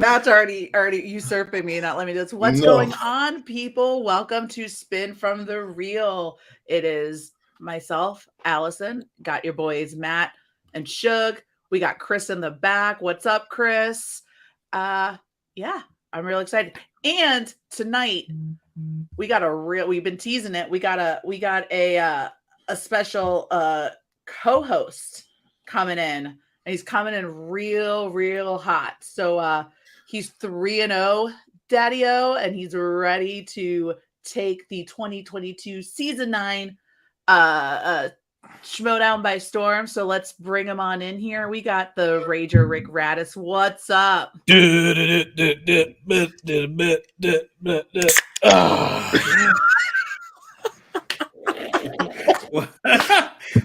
Matt's already usurping me, not letting me do this. What's going on, people? Welcome to Spin from the Reel. It is myself, Allison, got your boys Matt and Shug. We got Chris in the back. What's up, Chris? Yeah, I'm real excited. And tonight we've been teasing it. We got a special co-host coming in, and he's coming in real hot. So he's 3-0 Daddy-O, and he's ready to take the 2022 season 9 Schmodown by storm. So let's bring him on in here. We got the Rager Rick Radis. What's up?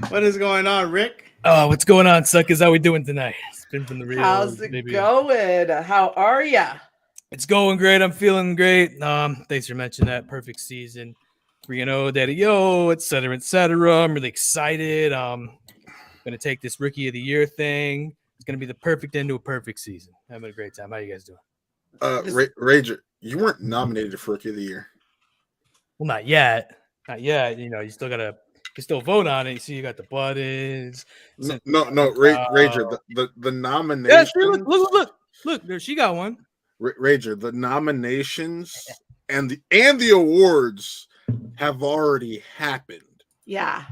What is going on, Rick? Oh, what's going on, suckers? How we doing tonight? Spin from the Reel. How's it going? How are ya? It's going great. I'm feeling great. Thanks for mentioning that. Perfect season. 3-0, Daddy-O, et cetera. I'm really excited. Going to take this Rookie of the Year thing. It's going to be the perfect end to a perfect season. Having a great time. How you guys doing? Rager, you weren't nominated for Rookie of the Year. Well, not yet. You know, you still vote on it. You see, you got the buttons. No, Rager, the nomination. Yeah, look, there, she got one. Rager, the nominations and the awards have already happened. Yeah.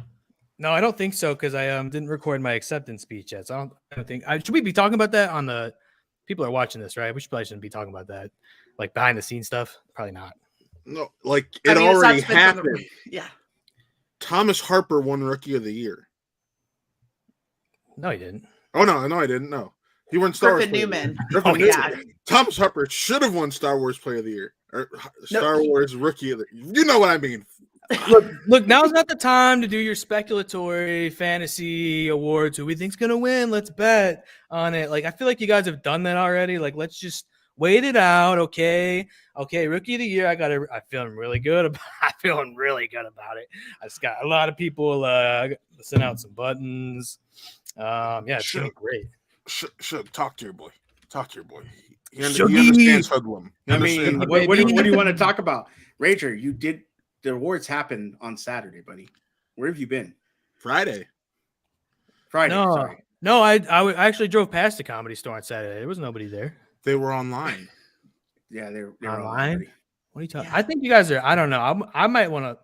No, I don't think so, because I didn't record my acceptance speech yet. So I don't think. Should we be talking about that on the? People are watching this, right? We probably shouldn't be talking about that, like behind the scenes stuff. Probably not. No, like it already happened. Yeah. Thomas Harper won Rookie of the Year. No, he didn't. Oh no, I didn't know. He won Star Wars. Newman. Yeah. Thomas Harper should have won Star Wars Player of the Year or Star Wars Rookie of the Year. You know what I mean. Look, now's not the time to do your speculatory fantasy awards. Who we think's gonna win? Let's bet on it. Like, I feel like you guys have done that already. Like, let's just wait it out. Okay. Rookie of the Year. I'm feeling really good about. It. I just got a lot of people send out some buttons. It's gonna be great. Should talk to your boy. He understands hoodlum. I mean, what do you want to talk about, Rager? You did. The awards happened on Saturday, buddy. Where have you been? Friday. No, I actually drove past the Comedy Store on Saturday. There was nobody there. They were online. Yeah, they're online. What are you talking? Yeah. I think you guys are. I don't know. I might want to.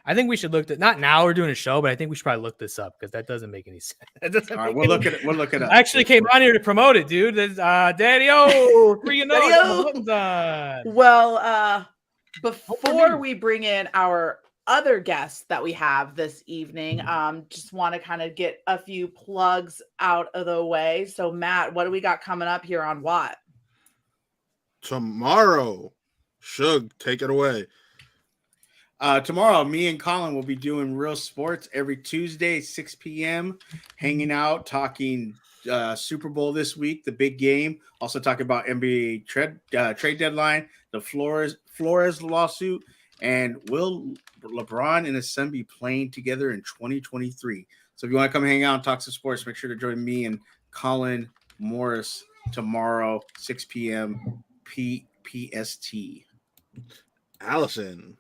I think we should look at. Not now. We're doing a show, but I think we should probably look this up because that doesn't make any sense. All right, we'll look at it. We'll look it up. I actually came on here to promote it, dude. Daddy-O, 3-0. Well, before we bring in our other guests that we have this evening, just want to kind of get a few plugs out of the way. So, Matt, what do we got coming up here on what? Tomorrow, Shug, take it away. Tomorrow, me and Colin will be doing Real Sports every Tuesday, 6 p.m., hanging out, talking Super Bowl this week, the big game. Also talking about NBA trade deadline, the Flores lawsuit, and will LeBron and his son be playing together in 2023? So if you want to come hang out and talk some sports, make sure to join me and Colin Morris tomorrow, 6 p.m. PST. Allison.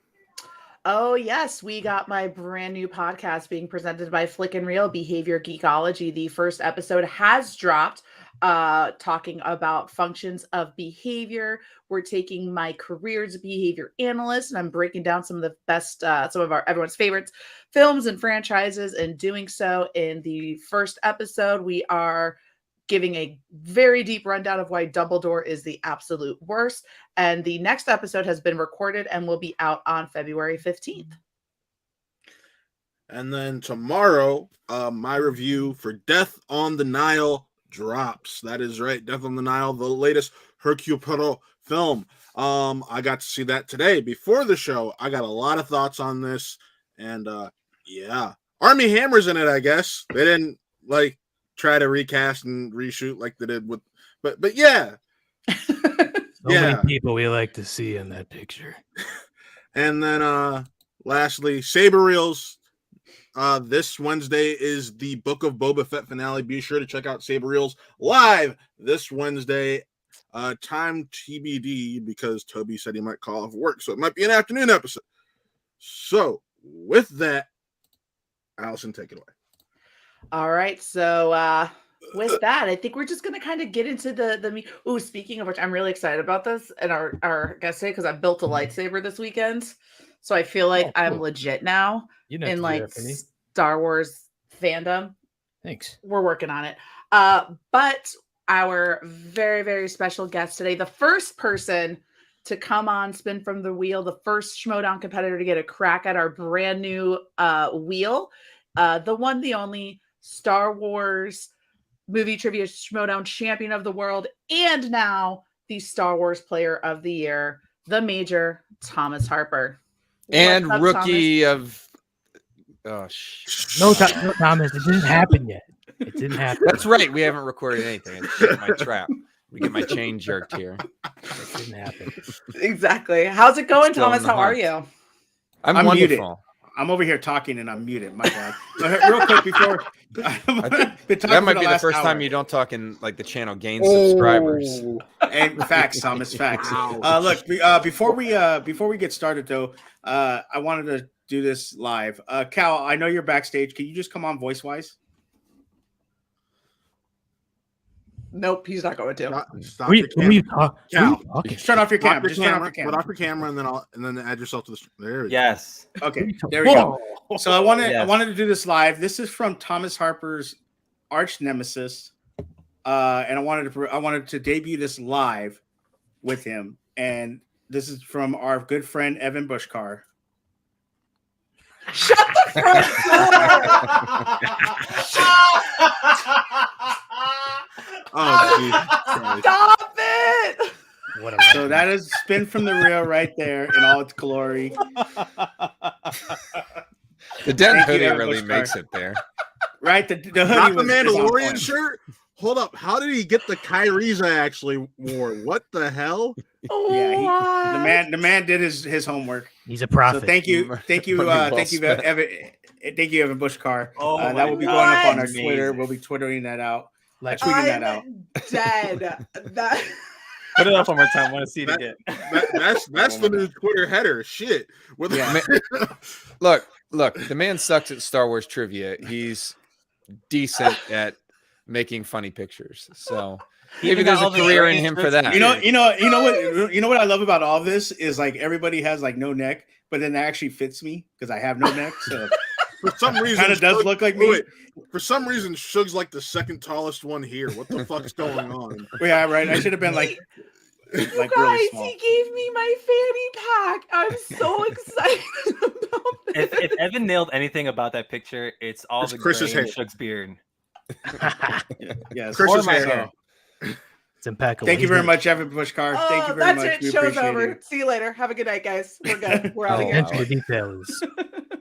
Oh, yes. We got my brand new podcast being presented by Flick and Reel, Behavior Geekology. The first episode has dropped, talking about functions of behavior. We're taking my career as a behavior analyst, and I'm breaking down some of the best, some of everyone's favorites films and franchises. And doing so in the first episode, we are giving a very deep rundown of why Dumbledore is the absolute worst. And the next episode has been recorded and will be out on February 15th. And then tomorrow, my review for Death on the Nile drops. That is right. Death on the Nile, the latest Hercule Poirot film. I got to see that today before the show. I got a lot of thoughts on this. And yeah, Armie Hammer's in it, I guess. They didn't try to recast and reshoot like they did with, but yeah. Many people we like to see in that picture. And then lastly, Saber Reels. This Wednesday is the Book of Boba Fett finale. Be sure to check out Saber Reels live this Wednesday Time TBD because Toby said he might call off work, so it might be an afternoon episode. So with that, Allison, take it away. All right. So with that, I think we're just gonna kind of get into the Ooh, speaking of which, I'm really excited about this and our guest today because I built a lightsaber this weekend. So I feel like I'm legit now in like Star Wars fandom. Thanks. We're working on it. But our very, very special guest today, the first person to come on Spin from the Wheel, the first Schmodown competitor to get a crack at our brand new wheel, the one, the only Star Wars movie trivia Schmodown champion of the world, and now the Star Wars player of the year, the Major Thomas Harper. And up, rookie Thomas? No, Thomas, it didn't happen yet. It didn't happen. That's right. We haven't recorded anything. It's shit my trap. We get my chain jerked here. It didn't happen. Exactly. How's it going, Still Thomas? in the How are hunt. you? I'm muted. wonderful. I'm over here talking and I'm muted. My bad. Real quick before That might be the first time you don't talk in like the channel gains subscribers. Hey, facts, Thomas. Facts. Look, before we get started though, I wanted to do this live. Cal, I know you're backstage. Can you just come on voice wise? Nope, he's not going to. Stop your camera. Cal, just turn off your camera. Just turn off your camera, and then add yourself to the. There. Yes. Okay. There we go. So I wanted to do this live. This is from Thomas Harper's arch nemesis, and I wanted to debut this live with him. And this is from our good friend Evan Bushcar. Shut the front Oh, geez. Stop it! So that is Spin from the Real right there in all its glory. The Den Thank you, hoodie Evan really Bushcar. makes it there. Right, the hoodie Not the was on Mandalorian point. shirt. Hold up. How did he get the Kyrie's I actually wore? What the hell? Yeah, the man did his homework. He's a prophet. So thank you, Well spent. Evan. Thank you, Evan Bushcar. Oh that will be going up on our Twitter. We'll be twittering that out. Tweeting that out. Dead. That. Put it up one more time. I want to see it again. That's the new Twitter header. Shit. Yeah. Look, the man sucks at Star Wars trivia. He's decent at making funny pictures. So maybe there's a career in him for that. You know what I love about all this is like everybody has like no neck, but then that actually fits me because I have no neck. So for some reason, kind of does look like me. Wait, for some reason, Suge's like the second tallest one here. What the fuck's going on? Yeah, right. I should have been like You really guys, small. he gave me my fanny pack. I'm so excited about this. If Evan nailed anything about that picture, it's all It's the Chris's gray in hair. Suge's beard. Yes. Chris's Or my hair. It's impeccable. Thank you very much, Evan Bushcar. Thank you very that's much. it. We Show's appreciate over. it. See you later. Have a good night, guys. We're good. We're out of Oh, here. Attention to detail is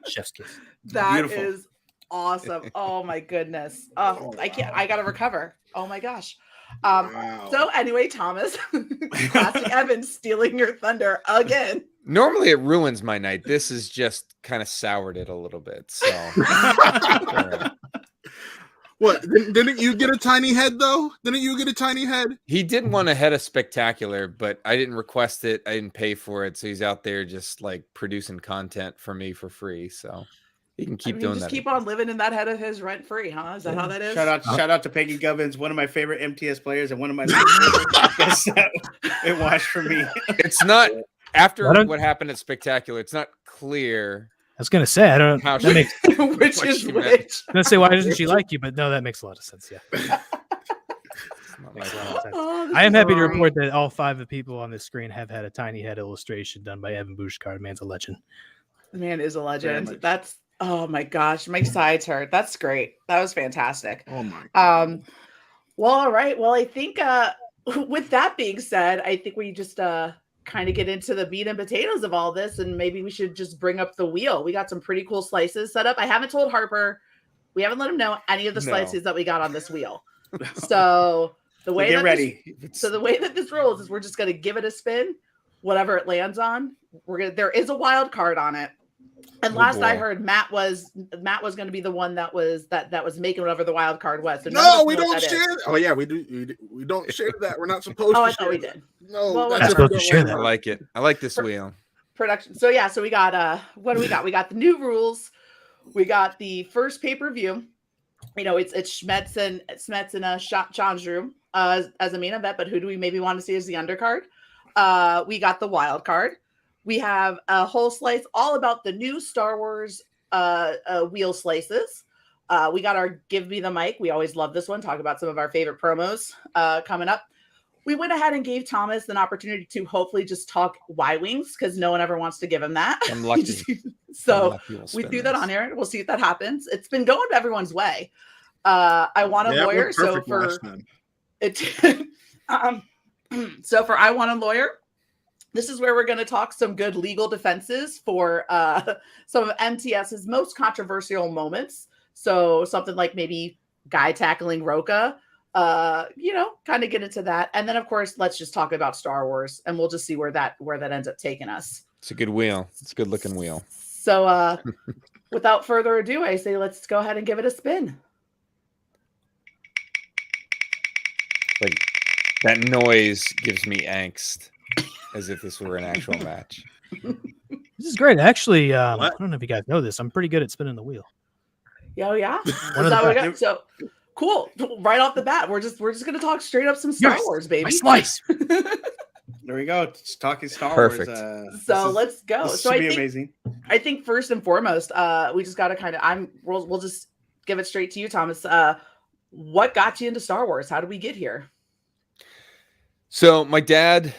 chef's kiss. That is Beautiful. awesome. Oh my goodness. I can't. I gotta recover. Oh my gosh. Wow. So anyway, Thomas, classic Evan stealing your thunder again. Normally it ruins my night. This has just kind of soured it a little bit. So What? Didn't you get a tiny head though? Didn't you get a tiny head? he did want to head a spectacular, but I didn't request it. I didn't pay for it. So he's out there just like producing content for me for free. So he can keep doing just that. Keep on living in that head of his rent free, huh? Is that how that is? Shout out to Peggy Gubbins, one of my favorite MTS players and one of my favorite guests that it watched for me. It's not after I don't- what happened at Spectacular. It's not clear I was gonna say I don't. how That makes. Which what is she meant. which? I was gonna say why doesn't she like you? But no, that makes a lot of sense. Yeah. not Makes like a lot of sense. Oh, this I am is happy to great. report that all 5 of the people on this screen have had a tiny head illustration done by Evan Bushcar. Man's a legend. The man is a Very legend. much. That's oh my gosh, my sides hurt. That's great. That was fantastic. Oh my god. Well, all right. Well, I think with that being said, I think we just kind of get into the meat and potatoes of all this, and maybe we should just bring up the wheel. We got some pretty cool slices set up. I haven't told Harper, we haven't let him know any of the No. slices that we got on this wheel. So the way Get that ready. the way that this rolls is we're just gonna give it a spin, whatever it lands on. There is a wild card on it. And Oh, last I boy. heard, Matt was going to be the one that was making whatever the wild card was. So none of No, us we know what don't that share. is. Oh yeah, we do. We don't share that. We're not supposed Oh, to I thought share we that. did. No, Well, that's if whatever. you Supposed to don't share like that. I Mark. like it. I like this wheel. Production. So yeah, so we got what do we got? We got the new rules. We got the first pay-per-view. You know, it's Schmetz and Chandru as a main event, but who do we maybe want to see as the undercard? We got the wild card. We have a whole slice all about the new Star Wars wheel slices. We got our Give Me the Mic. We always love this one. Talk about some of our favorite promos coming up. We went ahead and gave Thomas an opportunity to hopefully just talk Y-Wings because no one ever wants to give him that. I'm lucky. So I'm lucky we'll we spin threw that this. on here. We'll see if that happens. It's been going everyone's way. I want a Yeah, it lawyer. went So perfect for last time. it, so for I want a lawyer. This is where we're going to talk some good legal defenses for some of MTS's most controversial moments. So something like maybe guy tackling Roka, kind of get into that. And then of course, let's just talk about Star Wars and we'll just see where that ends up taking us. It's a good wheel. It's a good looking wheel. So without further ado, I say let's go ahead and give it a spin. Like that noise gives me angst, as if this were an actual match. This is great. Actually, I What? don't know if you guys know this. I'm pretty good at spinning the wheel. Oh yeah. One Is of that the what we got? So cool. Right off the bat, we're just gonna talk straight up some Star Yes, Wars, baby. My slice. There we go. It's talking Star Perfect. Wars. So let's go. This So should I be think amazing. first and foremost, we just gotta we'll just give it straight to you, Thomas. What got you into Star Wars? How did we get here? So my dad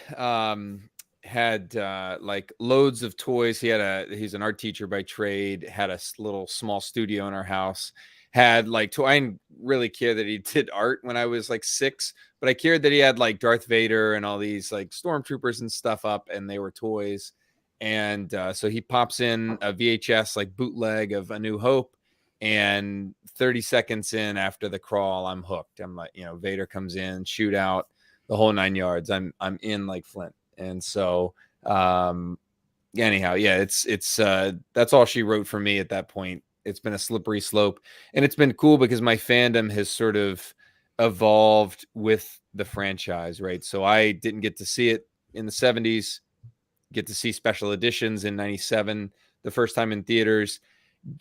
had like loads of toys. He's an art teacher by trade, had a little small studio in our house, had like I didn't really care that he did art when I was like 6, but I cared that he had like Darth Vader and all these like stormtroopers and stuff up, and they were toys. And so he pops in a VHS like bootleg of A New Hope, and 30 seconds in after the crawl, I'm hooked. I'm like, Vader comes in, shootout, the whole 9 yards. I'm in like Flint. And so anyhow, yeah, it's that's all she wrote for me at that point. It's been a slippery slope, and it's been cool because my fandom has sort of evolved with the franchise, right? So I didn't get to see it in the 70s, get to see special editions in 97, the first time in theaters.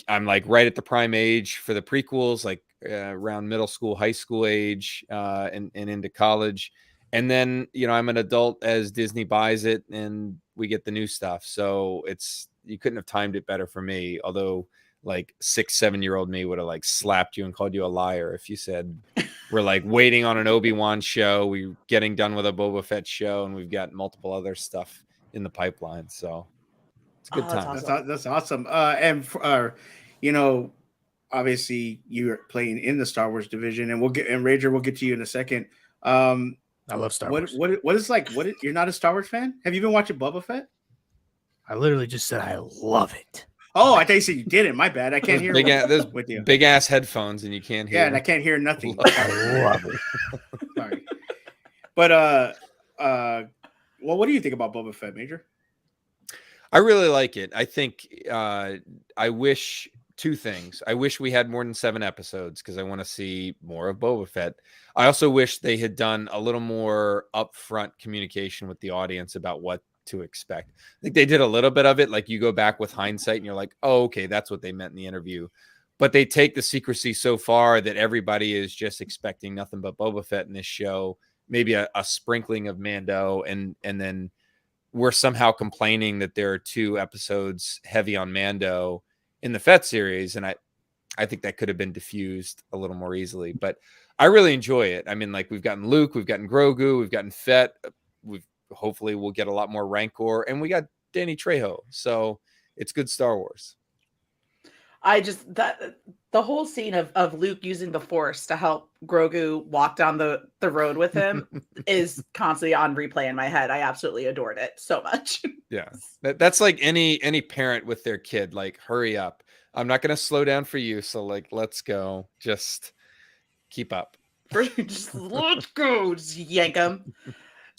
I'm like right at the prime age for the prequels, like around middle school, high school age, and into college. And then, I'm an adult as Disney buys it and we get the new stuff. So you couldn't have timed it better for me. Although like 6-7-year-old me would have like slapped you and called you a liar if you said we're like waiting on an Obi-Wan show, we're getting done with a Boba Fett show, and we've got multiple other stuff in the pipeline. So it's a good time. That's awesome. Obviously you're playing in the Star Wars division, and Rager, we'll get to you in a second. I love Star Wars. You're not a Star Wars fan? Have you been watching Boba Fett? I literally just said I love it. Oh, I thought you said you didn't. My bad. I can't hear There's with you. big ass headphones and you can't hear. Yeah, and I can't hear nothing. I love it. Sorry. But what do you think about Boba Fett, Major? I really like it. I think I wish two things. I wish we had more than 7 episodes because I want to see more of Boba Fett. I also wish they had done a little more upfront communication with the audience about what to expect. I think they did a little bit of it. Like you go back with hindsight and you're like, oh, okay, that's what they meant in the interview. But they take the secrecy so far that everybody is just expecting nothing but Boba Fett in this show. Maybe a sprinkling of Mando, and then we're somehow complaining that there are 2 episodes heavy on Mando in the Fett series. And I think that could have been diffused a little more easily, but I really enjoy it. I mean, like we've gotten Luke, we've gotten Grogu, we've gotten Fett. Hopefully we'll get a lot more Rancor, and we got Danny Trejo. So it's good Star Wars. The whole scene of Luke using the Force to help Grogu walk down the road with him is constantly on replay in my head. I absolutely adored it so much. Yeah. That's like any parent with their kid, like, hurry up. I'm not going to slow down for you. So like, let's go. Just keep up. Just let's go. Just yank him.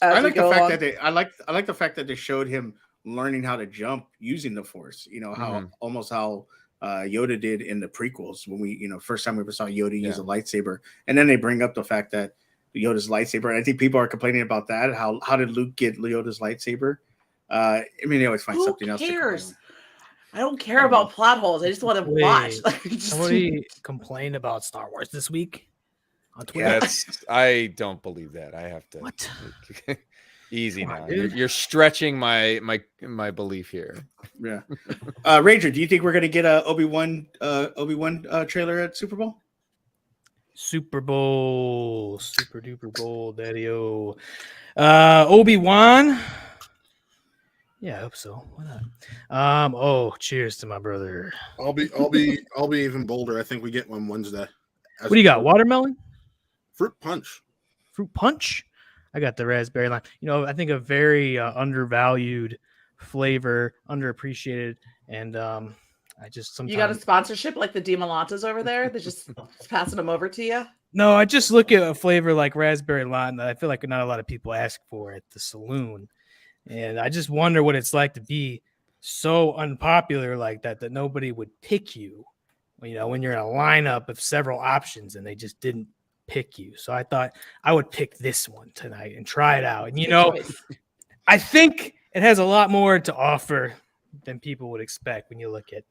I like the fact that they showed him learning how to jump using the Force. You know how Mhm. almost how Yoda did in the prequels when we, first time we ever saw Yoda use a lightsaber, and then they bring up the fact that Yoda's lightsaber. And I think people are complaining about that. How did Luke get Yoda's lightsaber? I mean, they always find Who something else to complain cares? on. I don't care about plot holes. I just want to watch. Wait, Like, just- somebody complained about Star Wars this week on Twitter. Yeah. I don't believe that. I have to. What? Easy Come on, now. dude. You're stretching my belief here. Yeah. Ranger, do you think we're gonna get a Obi-Wan trailer at Super Bowl? Super Bowl, Super Duper Bowl, Daddy-O. Obi-Wan. Yeah, I hope so. Why not? Oh, cheers to my brother. I'll be even bolder. I think we get one Wednesday. What do you got? Watermelon? Fruit punch. Fruit punch? I got the raspberry lime. I think a very undervalued flavor, underappreciated, and I just sometimes you got a sponsorship like the DiMolantes over there? They're just passing them over to you. No, I just look at a flavor like raspberry lime that I feel like not a lot of people ask for at the saloon. And I just wonder what it's like to be so unpopular like that nobody would pick you, when you're in a lineup of several options and they just didn't pick you. So I thought I would pick this one tonight and try it out. And, I think it has a lot more to offer than people would expect when you look at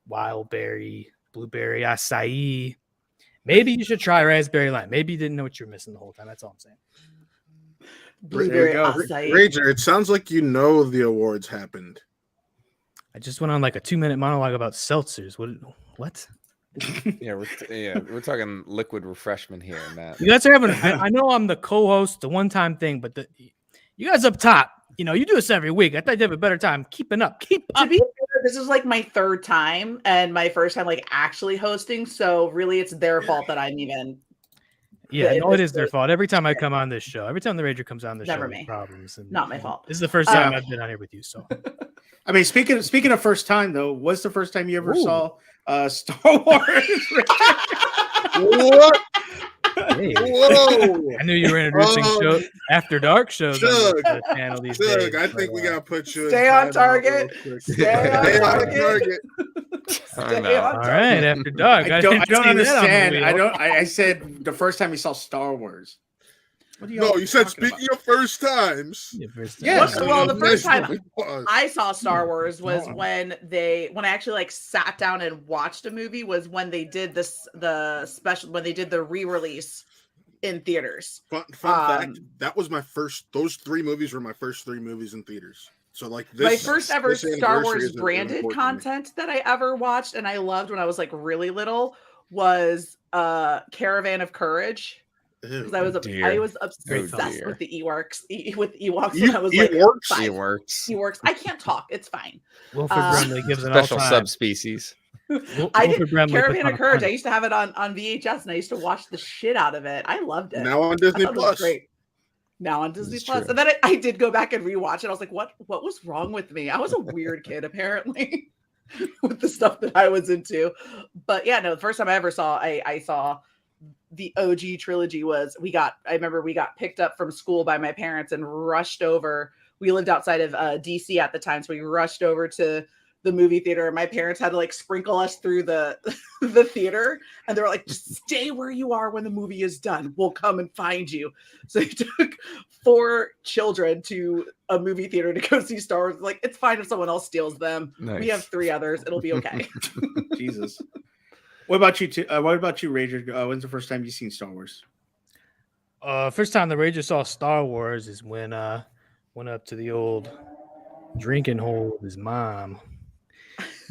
wild berry, blueberry, acai. Maybe you should try raspberry lime. Maybe you didn't know what you were missing the whole time. That's all I'm saying. Blueberry go. acai. Ranger, it sounds like the awards happened. I just went on like a 2-minute monologue about seltzers. What? Yeah, we're talking liquid refreshment here, Matt. You guys are having. I know I'm the co-host, the one-time thing, but you guys up top, you do this every week. I thought you'd have a better time keeping up. Keep To up. be fair, this is like my third time and my first time like actually hosting. So really, it's their fault that I'm even. Yeah, no, it this is their is- fault. Every time I come on this show, every time the Ranger comes on the Never show, me. problems. And, Not my fault. This is the first time I've been on here with you. So I mean, speaking of first time though, what's the first time you ever Ooh. saw Star Wars? What? hey, Whoa! I knew you were introducing show after dark shows on Doug, the channel these Doug, days. I think but, we gotta put you. Stay in on timeout target. real quick. Stay on Stay on target. target. I know. Stay on all target. right, after dark. I don't didn't see that on the understand. wheel. I said the first time you saw Star Wars. What do No, you said talking speaking of first times. Yeah, first Yeah. time. So- Well, the first time Was. I saw Star Wars was No. when I actually like sat down and watched a movie was when they did the special when they did the re-release in theaters. Fun fact, that was my first. Those 3 movies were my first 3 movies in theaters. So like this, My first ever this Star anniversary Wars is branded important to me. content that I ever watched and I loved when I was like really little was Caravan of Courage. Ew. Because I was dear. obsessed dear. with the Ewoks with Ewoks when I was like Ewoks? 5. It works. Ewoks. I can't talk. It's fine. Wilford Brimley gives an Special all-time. subspecies. I Wilford did Brimley puts Caravan on of a Courage. I ton. used to have it on VHS and I used to watch the shit out of it. I loved it. Now on I Disney thought it was Plus. great. Now on Disney is Plus. true. And then I did go back and rewatch it. I was like, what was wrong with me? I was a weird kid, apparently, with the stuff that I was into. But yeah, no, the first time I ever saw I saw the OG trilogy was I remember we got picked up from school by my parents and rushed over. We lived outside of DC at the time, so we rushed over to the movie theater, and my parents had to like sprinkle us through the the theater, and they were like, just stay where you are when the movie is done, we'll come and find you. So they took 4 children to a movie theater to go see Star Wars. Like, it's fine if someone else steals them. Nice. We have 3 others, it'll be okay. Jesus. What about you, Ranger? When's the first time you seen Star Wars? First time the Ranger saw Star Wars is when went up to the old drinking hole with his mom,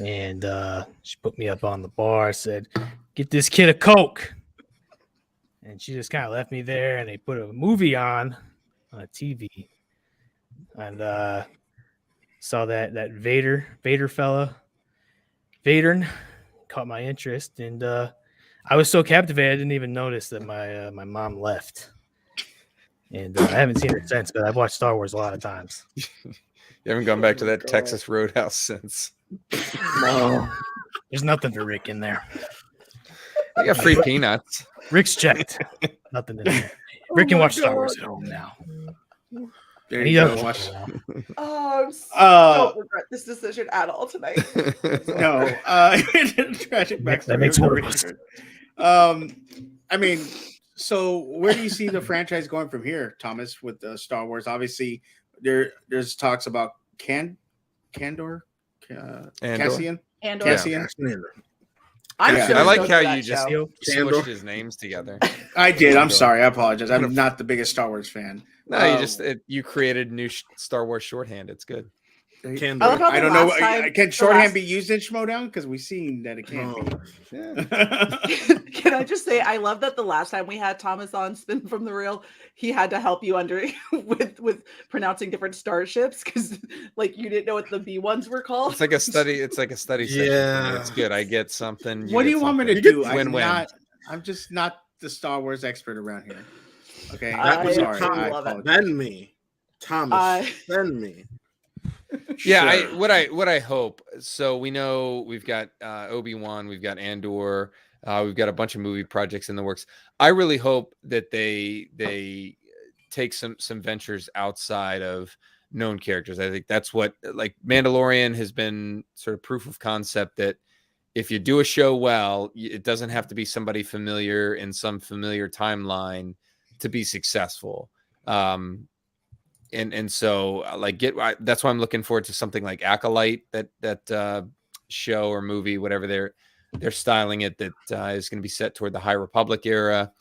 and she put me up on the bar, said, "Get this kid a Coke," and she just kind of left me there, and they put a movie on a TV, and saw that Vader fella, Vader, caught my interest, and I was so captivated I didn't even notice that my mom left. And I haven't seen it since, but I've watched Star Wars a lot of times. You haven't gone back to that God. Texas Roadhouse since. No, there's nothing for Rick in there. You got free peanuts. Rick's checked. Nothing in there. Rick can watch Star Wars at home now. There And you he go. does. Watch. Oh, don't regret this decision at all tonight. No, tragic That backstory makes of more Richard. I mean, so where do you see the franchise going from here, Thomas? With Star Wars, obviously, there's talks about Candor, Andor? Cassian, Andor. Cassian. I'm Yeah. so I like stoked how for that you just show. smushed his names together. I did. I'm Andor. sorry. I apologize. I'm not the biggest Star Wars fan. No, you created new Star Wars shorthand. It's good. I love Candor. how I the don't know. last time- Can the shorthand last- be used in Schmodown? Because we've seen that it can be. Yeah. Can I just say I love that the last time we had Thomas on Spin from the Real, he had to help you under with pronouncing different starships because like you didn't know what the B ones were called. It's like a study. It's like a study session. For me. Yeah. It's good. I get something. What do get you want me to something. do? Win-win. I'm just not the Star Wars expert around here. Okay, I I'm sorry. I love it. apologize. Send me, Thomas. Send me. Yeah, Sure. what I hope. So we know we've got Obi-Wan, we've got Andor, we've got a bunch of movie projects in the works. I really hope that they take some ventures outside of known characters. I think that's what like Mandalorian has been sort of proof of concept that if you do a show well, it doesn't have to be somebody familiar in some familiar timeline to be successful. And so like that's why I'm looking forward to something like Acolyte, that show or movie, whatever they're styling it, that is going to be set toward the High Republic era,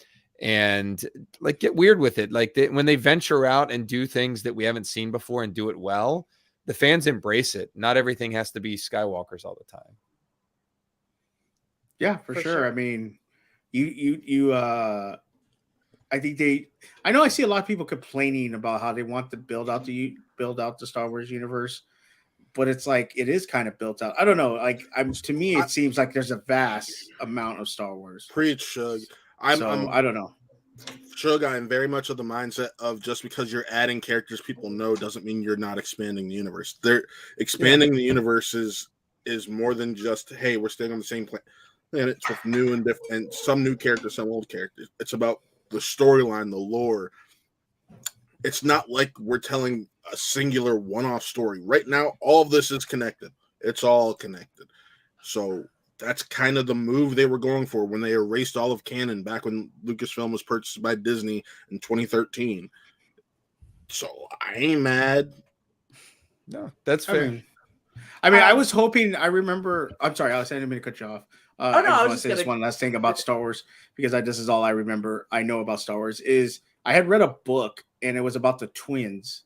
and like get weird with it. Like when they venture out and do things that we haven't seen before and do it well, the fans embrace it. Not everything has to be Skywalkers all the time. Yeah, for sure. I mean, you I think I know I see a lot of people complaining about how they want to build out the Star Wars universe, but it's like it is kind of built out. I don't know. Like to me, it seems like there's a vast amount of Star Wars. Preach, Shug. I don't know. Shug, I'm very much of the mindset of just because you're adding characters people know doesn't mean you're not expanding the universe. They're expanding the universe is more than just, hey, we're staying on the same planet with new and different, and some new characters, some old characters. It's about the storyline, the lore. It's not like we're telling a singular one-off story. Right now, all of this is connected. It's all connected. So that's kind of the move they were going for when they erased all of canon back when Lucasfilm was purchased by Disney in 2013. So I ain't mad. No, that's fair. I mean, I was hoping. I remember. I'm sorry, Alex. I didn't mean to cut you off. I just want to say this one last thing about Star Wars because this is all I remember. I know about Star Wars is I had read a book and it was about the twins,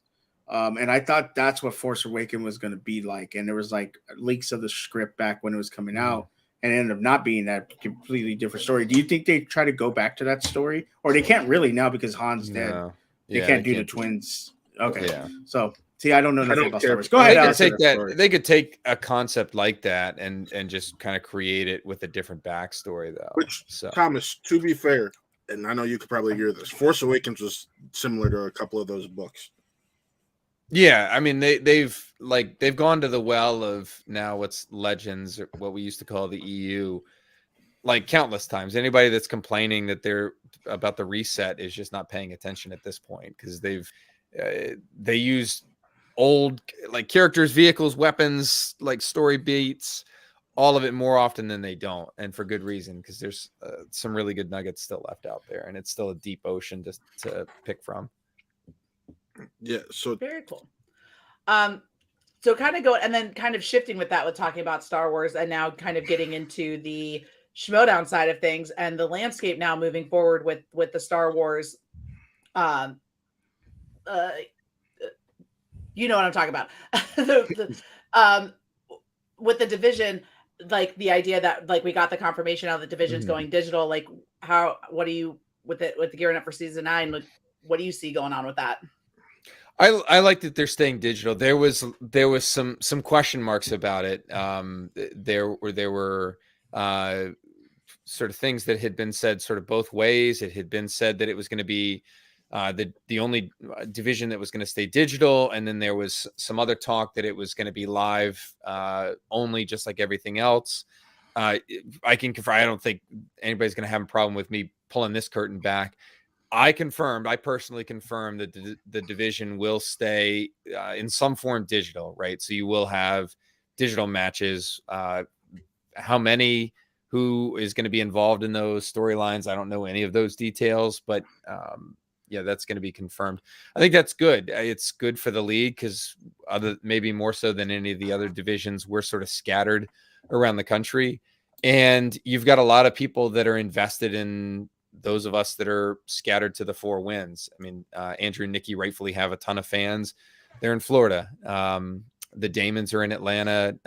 and I thought that's what Force Awakens was going to be like. And there was like leaks of the script back when it was coming out, and it ended up not being that completely different story. Do you think they try to go back to that story, or they can't really now because Han's dead? No. They can't do the twins. Okay, Yeah. So. See, I don't know nothing about Star Wars. Go They ahead, could Alex. take that. They could take a concept like that and just kind of create it with a different backstory, though. Which, so. Thomas, to be fair, and I know you could probably hear this, Force Awakens was similar to a couple of those books. Yeah, I mean they've gone to the well of now what's Legends, or what we used to call the EU, like countless times. Anybody that's complaining that they're about the reset is just not paying attention at this point because they use old like characters, vehicles, weapons, like story beats, all of it more often than they don't, and for good reason because there's some really good nuggets still left out there, and it's still a deep ocean to pick from. Yeah, so very cool. So kind of go and then kind of shifting with that with talking about Star Wars and now kind of getting into the Schmodown side of things and the landscape now moving forward with the Star Wars you know what I'm talking about. With the division, like the idea that like we got the confirmation how the division's going digital. Like what do you with the gearing up for season 9? Like, what do you see going on with that? I like that they're staying digital. There was some question marks about it. There were sort of things that had been said sort of both ways. It had been said that it was going to be the only division that was going to stay digital, and then there was some other talk that it was going to be live only, just like everything else. I can confirm. I don't think anybody's going to have a problem with me pulling this curtain back. I personally confirmed that the division will stay in some form digital, right? So you will have digital matches. How many, who is going to be involved in those storylines? I don't know any of those details, but yeah, that's going to be confirmed. I think that's good. It's good for the league because maybe more so than any of the other divisions, we're sort of scattered around the country. And you've got a lot of people that are invested in those of us that are scattered to the four winds. I mean, Andrew and Nikki rightfully have a ton of fans. They're in Florida. The Damons are in Atlanta.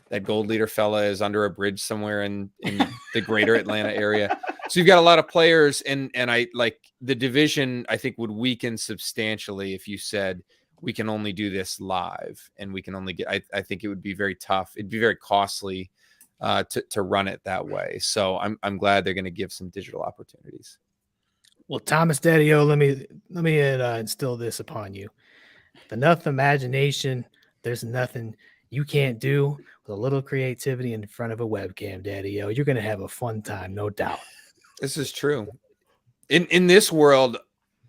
That Gold Leader fella is under a bridge somewhere in the greater Atlanta area. So you've got a lot of players, and I like the division, I think, would weaken substantially if you said we can only do this live and we can only get, I think it would be very tough. It'd be very costly to run it that way. So I'm glad they're going to give some digital opportunities. Well, Thomas Daddy-O, let me instill this upon you. With enough imagination, there's nothing you can't do with a little creativity in front of a webcam, Daddy-O. You're going to have a fun time, no doubt. This is true. In this world,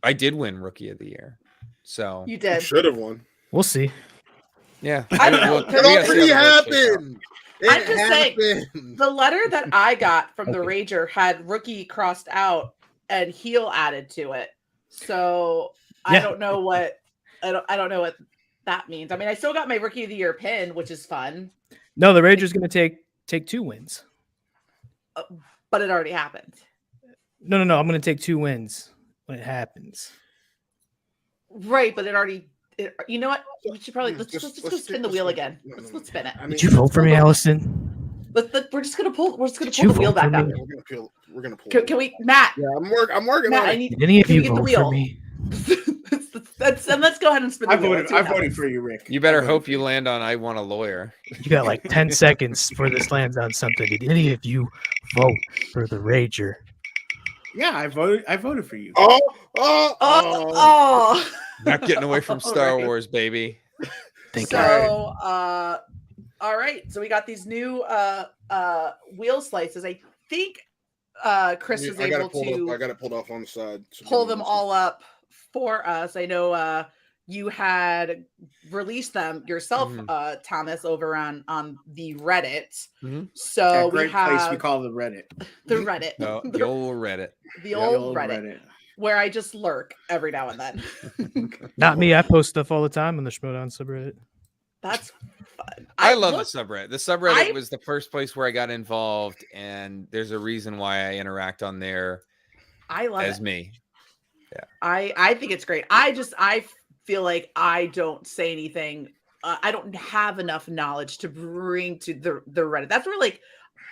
I did win Rookie of the Year. So You did. Should have won. We'll see. yeah. I don't know. It already happened. I'm It just saying, happened. the letter that I got from the Okay. Rager had rookie crossed out and heel added to it. So I Yeah. don't know what I don't know what that means. I mean, I still got my Rookie of the Year pin, which is fun, No, the Rager's going to take 2 wins. but it already happened. No. I'm going to take 2 wins when it happens. Right, but you know what? We should probably let's go spin the wheel again. Let's spin it. I mean, Did you vote for me, Allison? We're just gonna pull Did the you wheel vote for back up. me? we're gonna pull. Can we, Matt? Yeah, I'm working Matt, on I it. need. Did any of Can you we get the vote wheel? for me? And let's go ahead and spin the I wheel. voted. Let's see I what voted happens. for you, Rick. You better I voted hope for you land on I want a lawyer. You got like 10 seconds for this lands on something. Did any of you vote for the Rager? Yeah, I voted for you. Oh. Not getting away from Star Alright. Wars, baby. Thank So, all right. So we got these new wheel slices. I think Chris was able to I got it pulled off on the side. So pull them all up for us. I know you had released them yourself, Thomas, over on the Reddit. Mhm. So That we great place have we call the Reddit. the Reddit, No, the old Reddit. the The old Reddit, where I just lurk every now and then. Not me. I post stuff all the time on the Schmodown subreddit. That's fun. I love look- the subreddit. The subreddit I- was the first place where I got involved, and there's a reason why I interact on there I love as it. me. I think it's great. I feel like I don't say anything. I don't have enough knowledge to bring to the Reddit. That's where, like,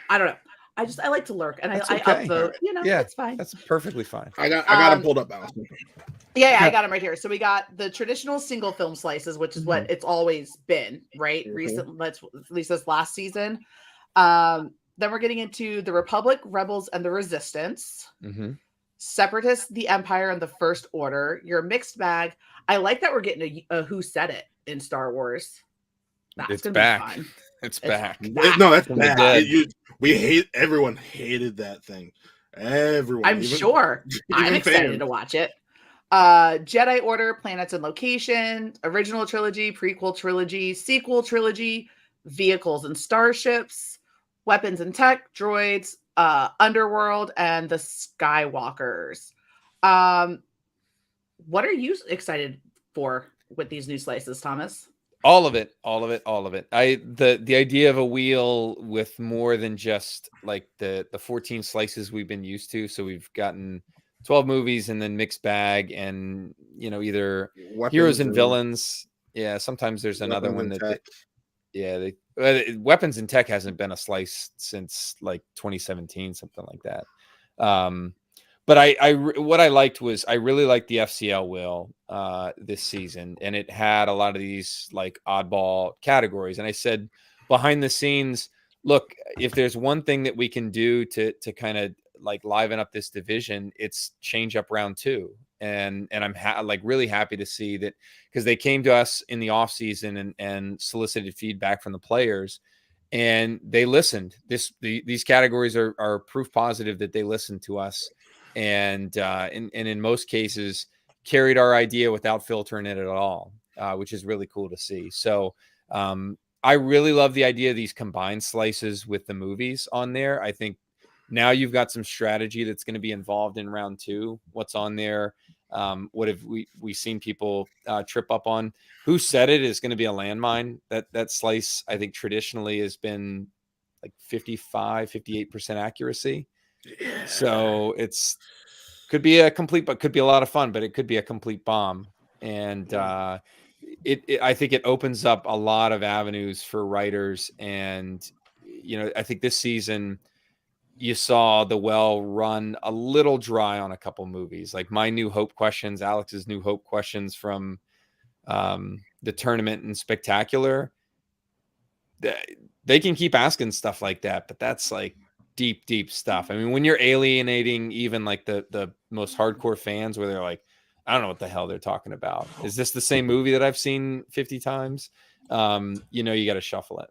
I don't know. I like to lurk and That's I okay. upvote. You know, Yeah, it's fine. That's perfectly fine. I got them pulled up, Allison. Yeah, I got them right here. So we got the traditional single film slices, which is what it's always been, right? Recently, at least this last season. Then we're getting into the Republic, Rebels, and the Resistance. Mm-hmm. Separatists, the Empire, and the First Order. Your mixed bag. I like that we're getting a Who Said It in Star Wars. That's It's gonna back. be fun. It's back. No, that's From the bad. dead. Everyone hated that thing. Everyone. I'm sure. I'm even excited fans. to watch it. Jedi Order, Planets and Location, Original Trilogy, Prequel Trilogy, Sequel Trilogy, Vehicles and Starships, Weapons and Tech, Droids, Underworld, and the Skywalkers. What are you excited for with these new slices, Thomas? All of it. The idea of a wheel with more than just like the 14 slices we've been used to. So we've gotten 12 movies and then mixed bag and either heroes and villains. Yeah, sometimes there's another one that Weapons and Tech hasn't been a slice since like 2017, something like that. But what I liked was I really liked the FCL wheel this season, and it had a lot of these like oddball categories. And I said behind the scenes, look, if there's one thing that we can do to kind of like liven up this division, it's change up round 2. And I'm really happy to see that, because they came to us in the off season and solicited feedback from the players, and they listened. These categories are proof positive that they listened to us. and in most cases carried our idea without filtering it at all, which is really cool to see. So I really love the idea of these combined slices with the movies on there. I think now you've got some strategy that's going to be involved in round 2. What's on there? What have we seen people trip up on? Who Said It is going to be a landmine. That slice, I think, traditionally has been like 58% accuracy. Yeah. So could be a complete, but could be a lot of fun, but it could be a complete bomb. And I think it opens up a lot of avenues for writers. And, I think this season you saw the well run a little dry on a couple movies, like my New Hope questions, Alex's New Hope questions from the tournament and Spectacular. They can keep asking stuff like that, but that's like deep stuff. I mean, when you're alienating even like the most hardcore fans, where they're like, I don't know what the hell they're talking about. Is this the same movie that I've seen 50 times? You got to shuffle it.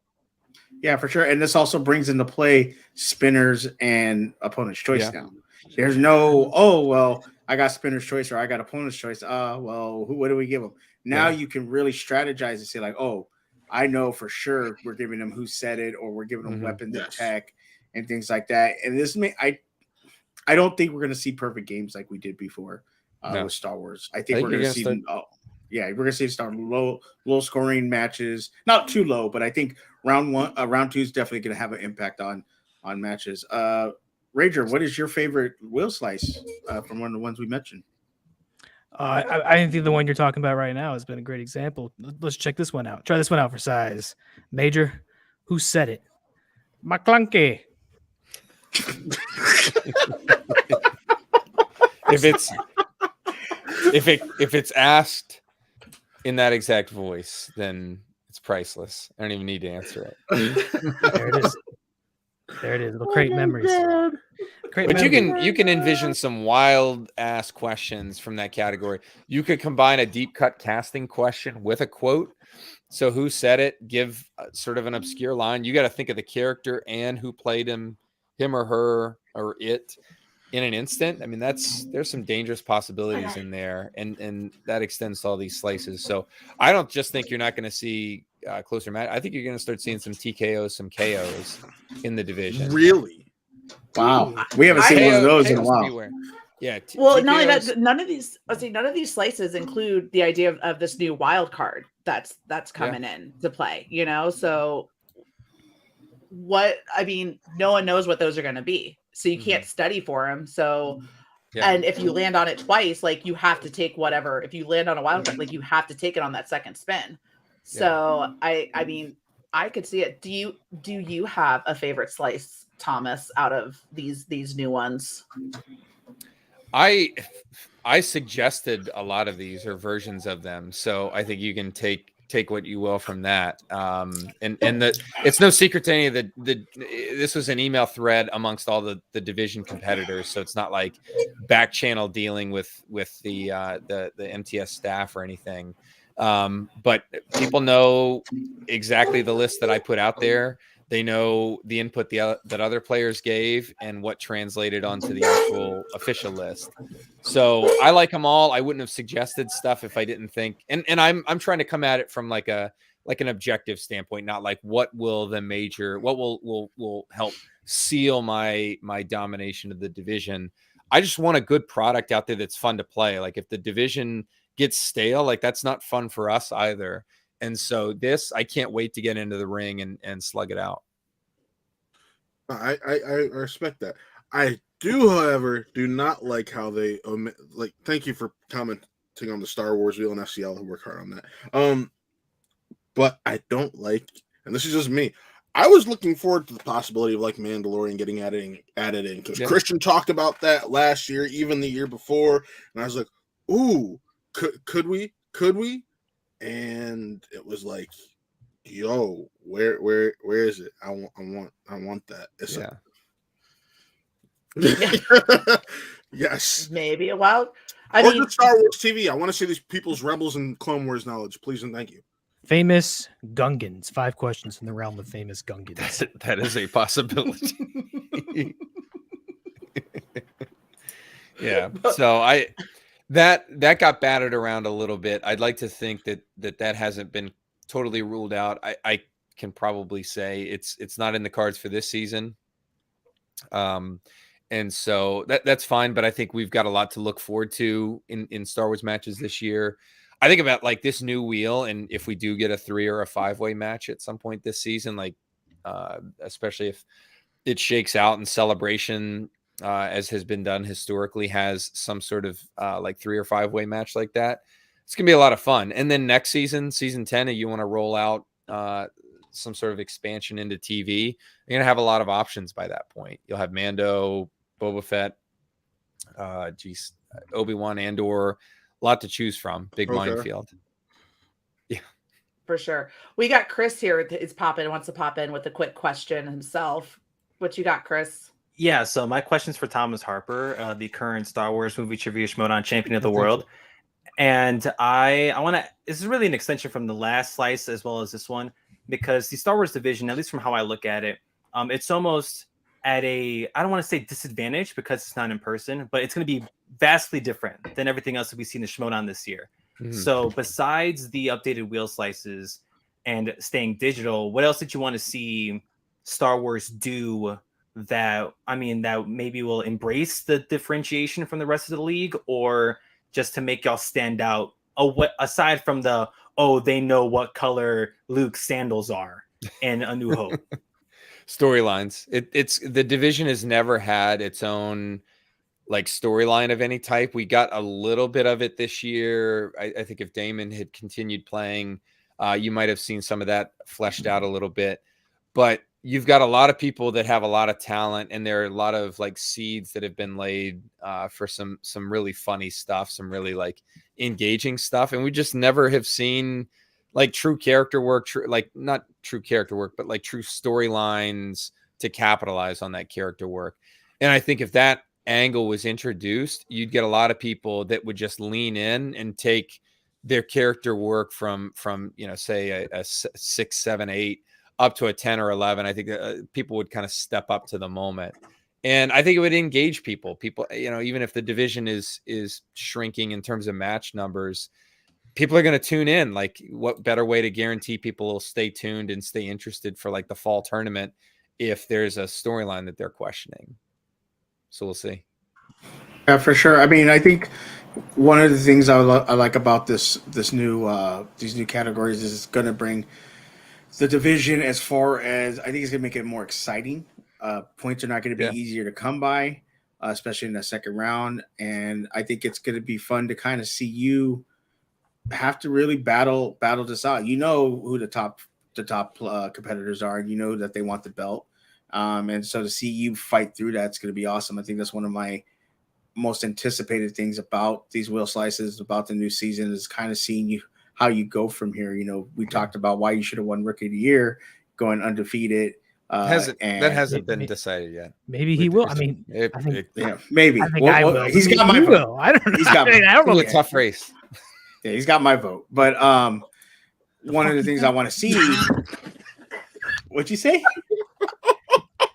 Yeah, for sure. And this also brings into play spinners and opponent's choice now. There's no, I got spinner's choice or I got opponent's choice. What do we give them? Now you can really strategize and say like, I know for sure we're giving them Who Said It, or we're giving them weapons of tech and things like that. And this I don't think we're going to see perfect games like we did before with Star Wars. I think we're going to see we're going to see low scoring matches, not too low, but I think round 2 is definitely going to have an impact on matches. Rager, what is your favorite wheel slice from one of the ones we mentioned? I think the one you're talking about right now has been a great example. Let's check this one out. Try this one out for size. Major, Who Said It? McClunky. If it's asked in that exact voice, then it's priceless. I don't even need to answer it. There it is. There it is. It'll create memories. You can envision some wild ass questions from that category. You could combine a deep cut casting question with a quote. So Who Said It? Give sort of an obscure line. You got to think of the character and who played him or her or it in an instant. I mean, there's some dangerous possibilities in there, and that extends to all these slices. So I don't just think you're not going to see closer match. I think you're going to start seeing some TKOs, some KOs in the division. Really? Wow, we haven't seen one of those in a while. Everywhere. Yeah. Well, not only that, none of these slices include the idea of this new wild card that's coming in to play. So no one knows what those are going to be, so you can't study for them. So, and if you land on it twice, like you have to take whatever. If you land on a wild card, like you have to take it on that second spin. So I mean, I could see it. Do you have a favorite slice, Thomas, out of these new ones? I suggested a lot of these or versions of them, so I think you can take what you will from that. And it's no secret to any of this was an email thread amongst all the division competitors, so it's not like back channel dealing with the MTS staff or anything. But people know exactly the list that I put out there. They know the input that other players gave and what translated onto the actual official list. So I like them all. I wouldn't have suggested stuff if I didn't think. And I'm trying to come at it from like an objective standpoint, not like what will help seal my domination of the division. I just want a good product out there that's fun to play. Like if the division gets stale, like that's not fun for us either. And so I can't wait to get into the ring and slug it out. I respect that. I do, however, do not like how they omit. Like, thank you for commenting on the Star Wars wheel and FCL who work hard on that. But I don't like, and this is just me. I was looking forward to the possibility of like Mandalorian getting added in because Christian talked about that last year, even the year before, and I was like, ooh, could we? And it was like, yo, where is it? I want that. It's yes. Maybe a wild. I mean, Star Wars TV. I want to see these people's Rebels and Clone Wars knowledge, please and thank you. Famous Gungans. 5 questions in the realm of famous Gungans. That is a possibility. Yeah. So that got battered around a little bit. I'd like to think that hasn't been totally ruled out. I can probably say it's not in the cards for this season. And so that's fine, but I think we've got a lot to look forward to in Star Wars matches this year. I think about like this new wheel, and if we do get a 3 or a 5-way match at some point this season, like especially if it shakes out and Celebration, as has been done historically, has some sort of like 3 or 5-way match like that. It's gonna be a lot of fun. And then next season 10, you want to roll out some sort of expansion into TV, you're gonna have a lot of options by that point. You'll have Mando, Boba Fett, Obi-Wan, Andor, a lot to choose from. Big minefield. Yeah, for sure. We got Chris here. Wants to pop in with a quick question himself. What you got, Chris? Yeah, so my question's for Thomas Harper, the current Star Wars movie trivia Schmodown champion of the world. And I want to, this is really an extension from the last slice as well as this one, because the Star Wars division, at least from how I look at it, it's almost at I don't want to say disadvantage because it's not in person, but it's going to be vastly different than everything else that we've seen in Schmodown this year. Mm-hmm. So besides the updated wheel slices and staying digital, what else did you want to see Star Wars do that maybe will embrace the differentiation from the rest of the league, or just to make y'all stand out? Aside from they know what color Luke's sandals are in A New Hope. Storylines. It's the division has never had its own like storyline of any type. We got a little bit of it this year. I think if Damon had continued playing, you might have seen some of that fleshed out a little bit. But you've got a lot of people that have a lot of talent, and there are a lot of like seeds that have been laid for some really funny stuff, some really like engaging stuff. And we just never have seen like true character work, not true character work, but like true storylines to capitalize on that character work. And I think if that angle was introduced, you'd get a lot of people that would just lean in and take their character work from say a 6, 7, 8 up to a 10 or 11. I think people would kind of step up to the moment. And I think it would engage people, even if the division is shrinking in terms of match numbers, people are going to tune in. Like, what better way to guarantee people will stay tuned and stay interested for like the fall tournament if there's a storyline that they're questioning? So we'll see. Yeah, for sure. I mean, I think one of the things I like about these new categories is it's going to bring the division as far as, I think it's going to make it more exciting. Points are not going to be easier to come by, especially in the second round. And I think it's going to be fun to kind of see you have to really battle this out. You know who the top competitors are, and you know that they want the belt. And so to see you fight through that's going to be awesome. I think that's one of my most anticipated things about these wheel slices, about the new season, is kind of seeing how you go from here. We talked about why you should have won Rookie of the Year, going undefeated. That hasn't been decided yet. Maybe he will. I mean, maybe. I will. He's got my vote. I don't know. He's got. I don't know. It's a tough race. Yeah, he's got my vote. But one of the things I want to see. What'd you say?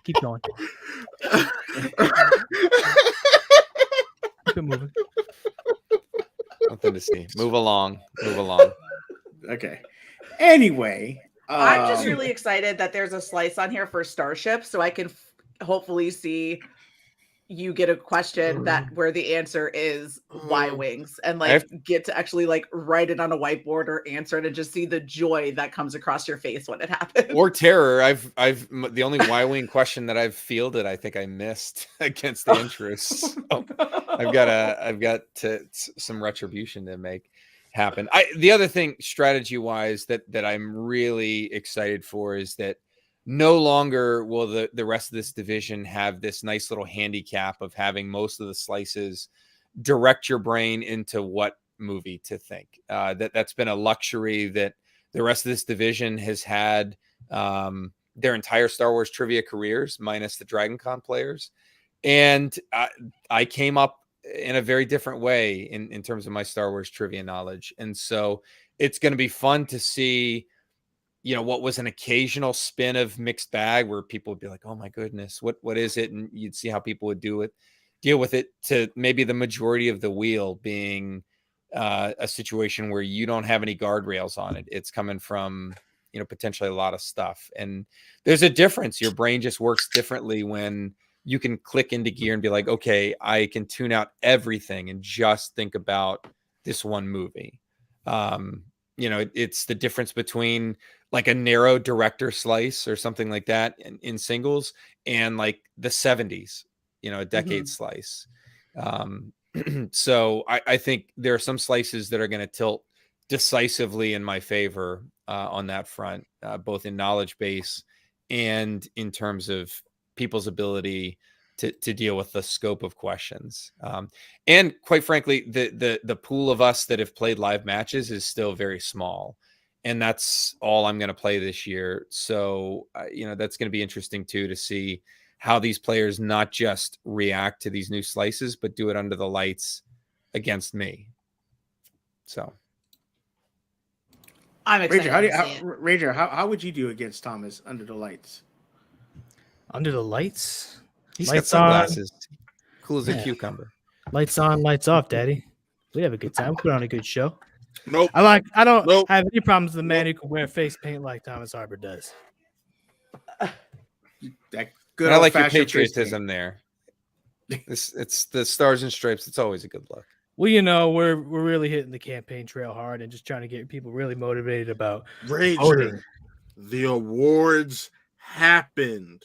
Keep going. Keep it moving. Nothing to see. Move along. Okay. Anyway, I'm just really excited that there's a slice on here for Starship, so I can hopefully see you get a question where the answer is Y wings, and get to actually like write it on a whiteboard or answer it, and just see the joy that comes across your face when it happens. Or terror. I've the only Y-wing question that I've fielded, I think I missed against the interests. So I've got some retribution to make happen. The other thing, strategy-wise, that I'm really excited for is that no longer will the rest of this division have this nice little handicap of having most of the slices direct your brain into what movie to think. That's been a luxury that the rest of this division has had their entire Star Wars trivia careers, minus the Dragon Con players. And I came up in a very different way in terms of my Star Wars trivia knowledge. And so it's going to be fun to see what was an occasional spin of mixed bag where people would be like, oh my goodness, what is it? And you'd see how people would do it. deal with it to maybe the majority of the wheel being a situation where you don't have any guardrails on it. It's coming from, potentially a lot of stuff. And there's a difference. Your brain just works differently when you can click into gear and be like, okay, I can tune out everything and just think about this one movie. It's the difference between like a narrow director slice or something like that in singles and like the 70s, a decade slice. So I think there are some slices that are going to tilt decisively in my favor on that front, both in knowledge base and in terms of people's ability to deal with the scope of questions. And quite frankly, the pool of us that have played live matches is still very small. And that's all I'm going to play this year. So, that's going to be interesting too, to see how these players not just react to these new slices, but do it under the lights against me. So I'm excited. Ranger, how would you do against Thomas under the lights? Under the lights? He's Lights got sunglasses. Cool as a cucumber. Lights on, lights off, Daddy. We have a good time. Put on a good show. Nope. I don't Nope. have any problems with the man who can wear face paint like Thomas Harper does. That good I like your old-fashioned patriotism there. It's the stars and stripes. It's always a good look. Well, we're really hitting the campaign trail hard and just trying to get people really motivated about Ranger, voting. the awards happened.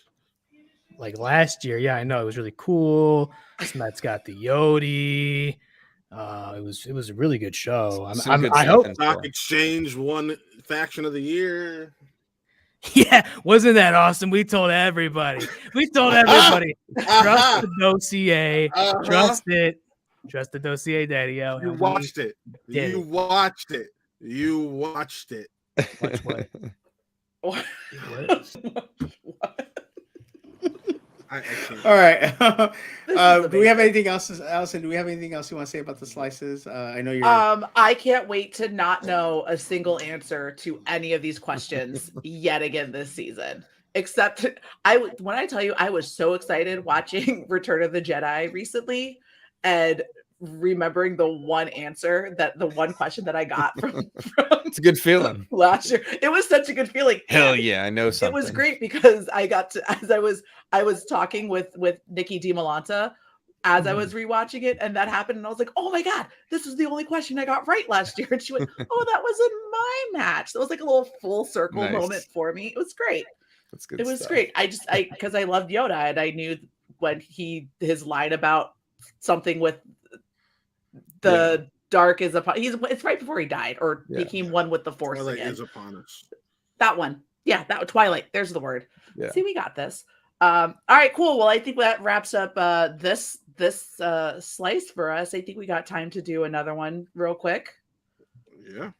Like last year. Yeah, I know. It was really cool. Matt's got the Yodi. It was a really good show. I hope Stock Exchange won Faction of the Year. Yeah, wasn't that awesome? We told everybody. Trust the dossier. Trust it. Trust the dossier, Daddy-O. You watched it. You watched it. You watched it. Watch what? What? All right. Do we have anything else, Allison? Do we have anything else you want to say about the slices? I know you're. I can't wait to not know a single answer to any of these questions yet again this season. Except when I tell you, I was so excited watching Return of the Jedi recently, and remembering the one question that I got from it's a good feeling last year. It was such a good feeling. Hell yeah, I know something. It was great because I got to, as I was talking with Nikki DiMolanta as I was rewatching it, and that happened, and I was like, oh my God, this was the only question I got right last year. And she went, oh, that was in my match. So it was like a little full circle moment for me. It was great. That's good. It was great. Because I loved Yoda, and I knew when his line about something with the dark is upon. It's right before he died or became one with the Force. Twilight again. is upon us. That one, that Twilight. There's the word. Yeah. See, we got this. All right, cool. Well, I think that wraps up this slice for us. I think we got time to do another one real quick. Yeah.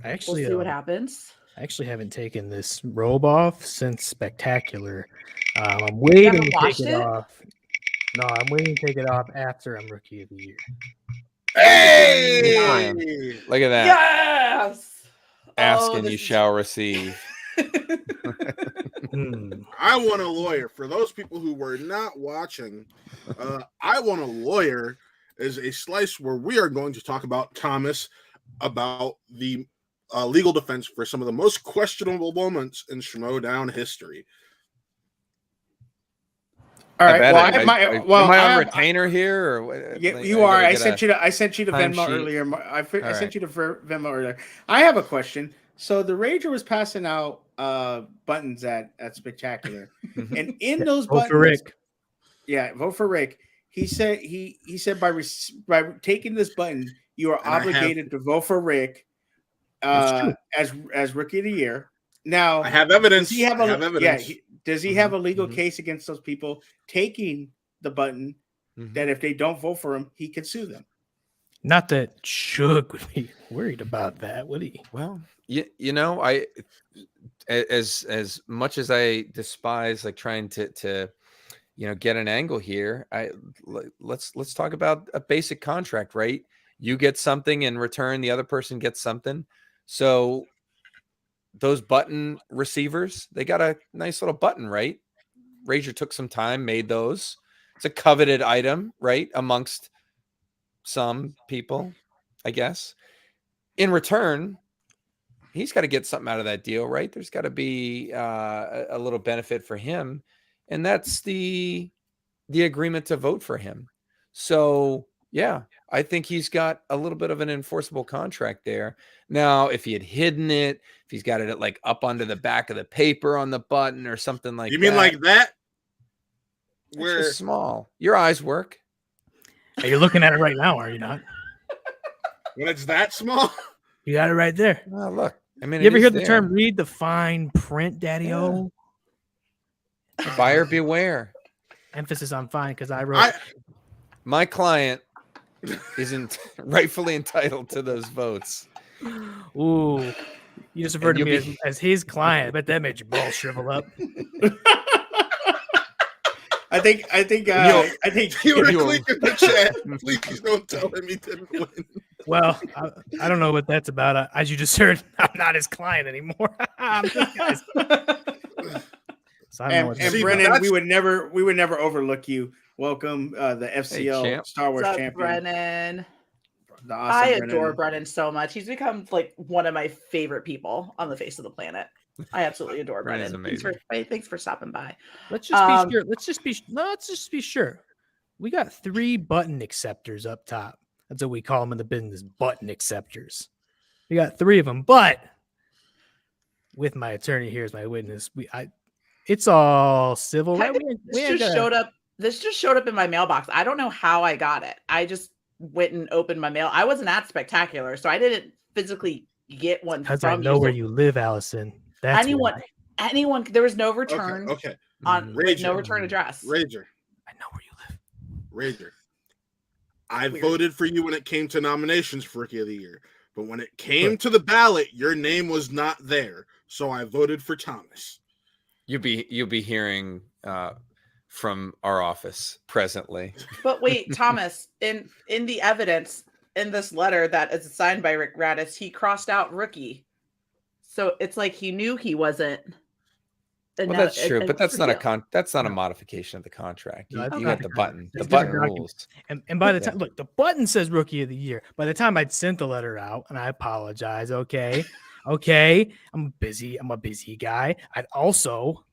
We'll see what happens. I actually haven't taken this robe off since Spectacular. I'm waiting to take it off. No, I'm waiting to take it off after I'm Rookie of the Year. Hey! Look at that. Yes. Ask and you shall receive. I Want a Lawyer. For those people who were not watching, I Want a Lawyer is a slice where we are going to talk about Thomas, about the legal defense for some of the most questionable moments in Schmodown history. All right. Am I on retainer here? Or you are. I sent you the Venmo earlier. I sent you the Venmo earlier. I have a question. So the Ranger was passing out buttons at Spectacular, and in those buttons, vote for Rick. Yeah, vote for Rick. He said by taking this button, you are obligated to vote for Rick as Rookie of the Year. Now I have evidence. Does he have evidence? Does he have a legal case against those people taking the button that if they don't vote for him, he can sue them? Not that Suge would be worried about that, would he? Well, I as much as I despise like trying to get an angle here, let's talk about a basic contract, right? You get something in return, the other person gets something. So those button receivers, they got a nice little button, right? Ranger took some time, made those. It's a coveted item, right? Amongst some people, I guess. In return, he's got to get something out of that deal, right? There's got to be a little benefit for him, and that's the agreement to vote for him. So yeah, I think he's got a little bit of an enforceable contract there. Now, if he had hidden it, if he's got it like up onto the back of the paper on the button or something like that. You mean like that? Where just small. Your eyes work. Hey, you're looking at it right now, are you not? When it's that small? You got it right there. Oh, look. I mean, you ever hear the term read the fine print, Daddy-O? Buyer beware. Emphasis on fine, because I wrote my client isn't rightfully entitled to those votes. Ooh. You just referred to me as his client. I bet that made your balls shrivel up. I think you were clicking the chat. Please don't tell him he didn't win. Well, I don't know what that's about. As you just heard, I'm not his client anymore. So and Brennan, we would never overlook you. Welcome, the FCL Star Wars champion, Brennan. I adore Brennan so much. He's become like one of my favorite people on the face of the planet. I absolutely adore Brennan. Thanks for stopping by. Let's just be sure. We got 3 button acceptors up top. That's what we call them in the business, button acceptors. We got 3 of them, but with my attorney here as my witness, it's all civil, right? This just showed up in my mailbox. I don't know how I got it. I just went and opened my mail. I wasn't at Spectacular, so I didn't physically get one. Because I know where you live, Allison. That's anyone. There was no return. Okay. On no return address. Rager. I know where you live. Rager. I voted for you when it came to nominations for Rookie of the Year, but when it came to the ballot, your name was not there, so I voted for Thomas. You'll be hearing from our office presently. But wait, Thomas, in the evidence in this letter that is signed by Rick Radis, he crossed out rookie. So it's like he knew he wasn't. Well, that's true, but that's not a modification of the contract. You got the button. The button rules. And by the time, look, the button says Rookie of the Year. By the time I'd sent the letter out, and I apologize. Okay, I'm a busy guy. I'd also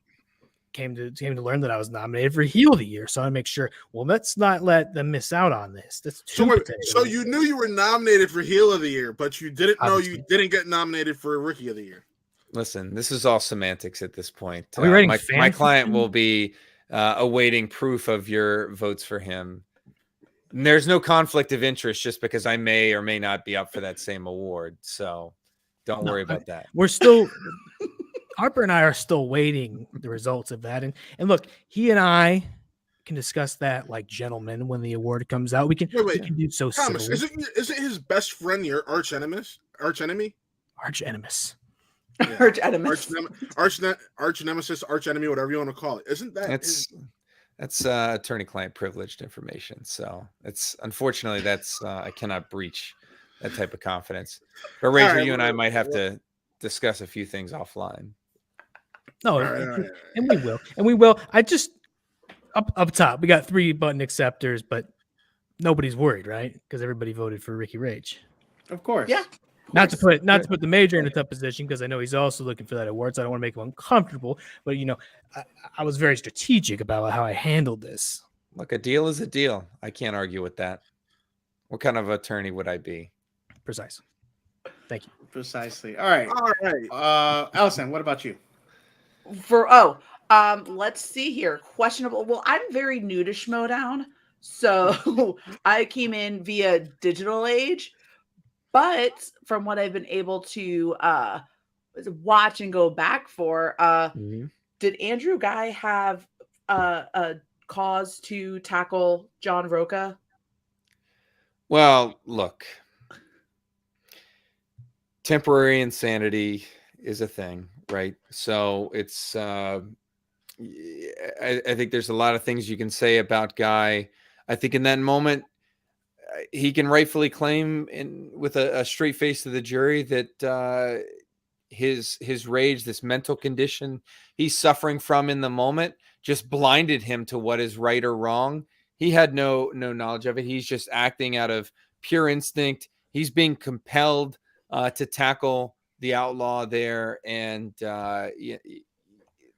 came to learn that I was nominated for Heel of the Year, so I make sure. Well, let's not let them miss out on this. That's so you knew you were nominated for Heel of the Year, but you didn't know you didn't get nominated for Rookie of the Year. Listen, this is all semantics at this point. My client will be awaiting proof of your votes for him. And there's no conflict of interest just because I may or may not be up for that same award. So don't worry about that. We're still Harper and I are still waiting the results of that. And look, he and I can discuss that like gentlemen when the award comes out. We can do so. Thomas, isn't his best friend your arch enemy? Arch enemy. Yeah. Arch nemesis, arch enemy, whatever you want to call it. Isn't that? That's attorney-client privileged information. So unfortunately I cannot breach that type of confidence. But Rager, you and I might have to discuss a few things offline. No, and we will. I just up top, we got 3 button acceptors, but nobody's worried, right? Because everybody voted for Ricky Rage. Of course, yeah. Not to put the major in a tough position because I know he's also looking for that award, so I don't want to make him uncomfortable. But I was very strategic about how I handled this. Look, a deal is a deal. I can't argue with that. What kind of attorney would I be? Precise. Thank you. Precisely. All right. Allison, what about you? Let's see here. Questionable. Well, I'm very new to Schmodown, so I came in via digital age. But from what I've been able to watch and go back for, did Andrew Guy have a cause to tackle John Roca? Well, look, temporary insanity is a thing, right? So it's I think there's a lot of things you can say about Guy. I think in that moment, he can rightfully claim with a straight face to the jury that his rage, this mental condition he's suffering from in the moment, just blinded him to what is right or wrong. He had no knowledge of it. He's just acting out of pure instinct. He's being compelled to tackle the outlaw there, and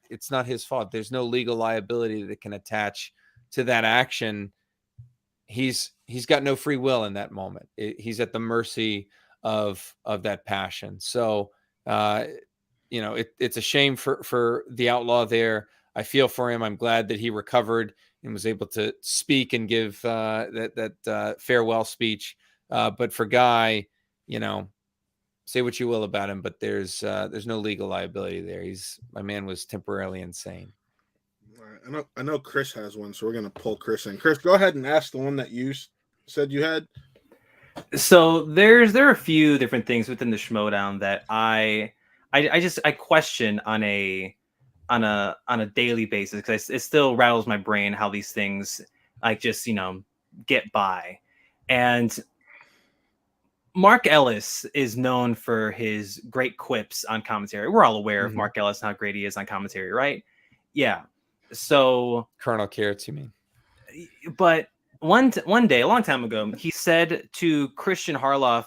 it's not his fault. There's no legal liability that can attach to that action. He's got no free will in that moment. He's at the mercy of that passion. So it's a shame for the outlaw there. I feel for him. I'm glad that he recovered and was able to speak and give that farewell speech. But for Guy, say what you will about him, but there's no legal liability there. My man was temporarily insane. All right. I know Chris has one, so we're gonna pull Chris in. Chris, go ahead and ask the one that you said you had. So there are a few different things within the Schmodown that I question on a daily basis, because it still rattles my brain how these things like just get by. And Mark Ellis is known for his great quips on commentary. We're all aware of Mark Ellis and how great he is on commentary, right? Yeah. So Colonel Carrots, you mean? But one day, a long time ago, he said to Christian Harloff,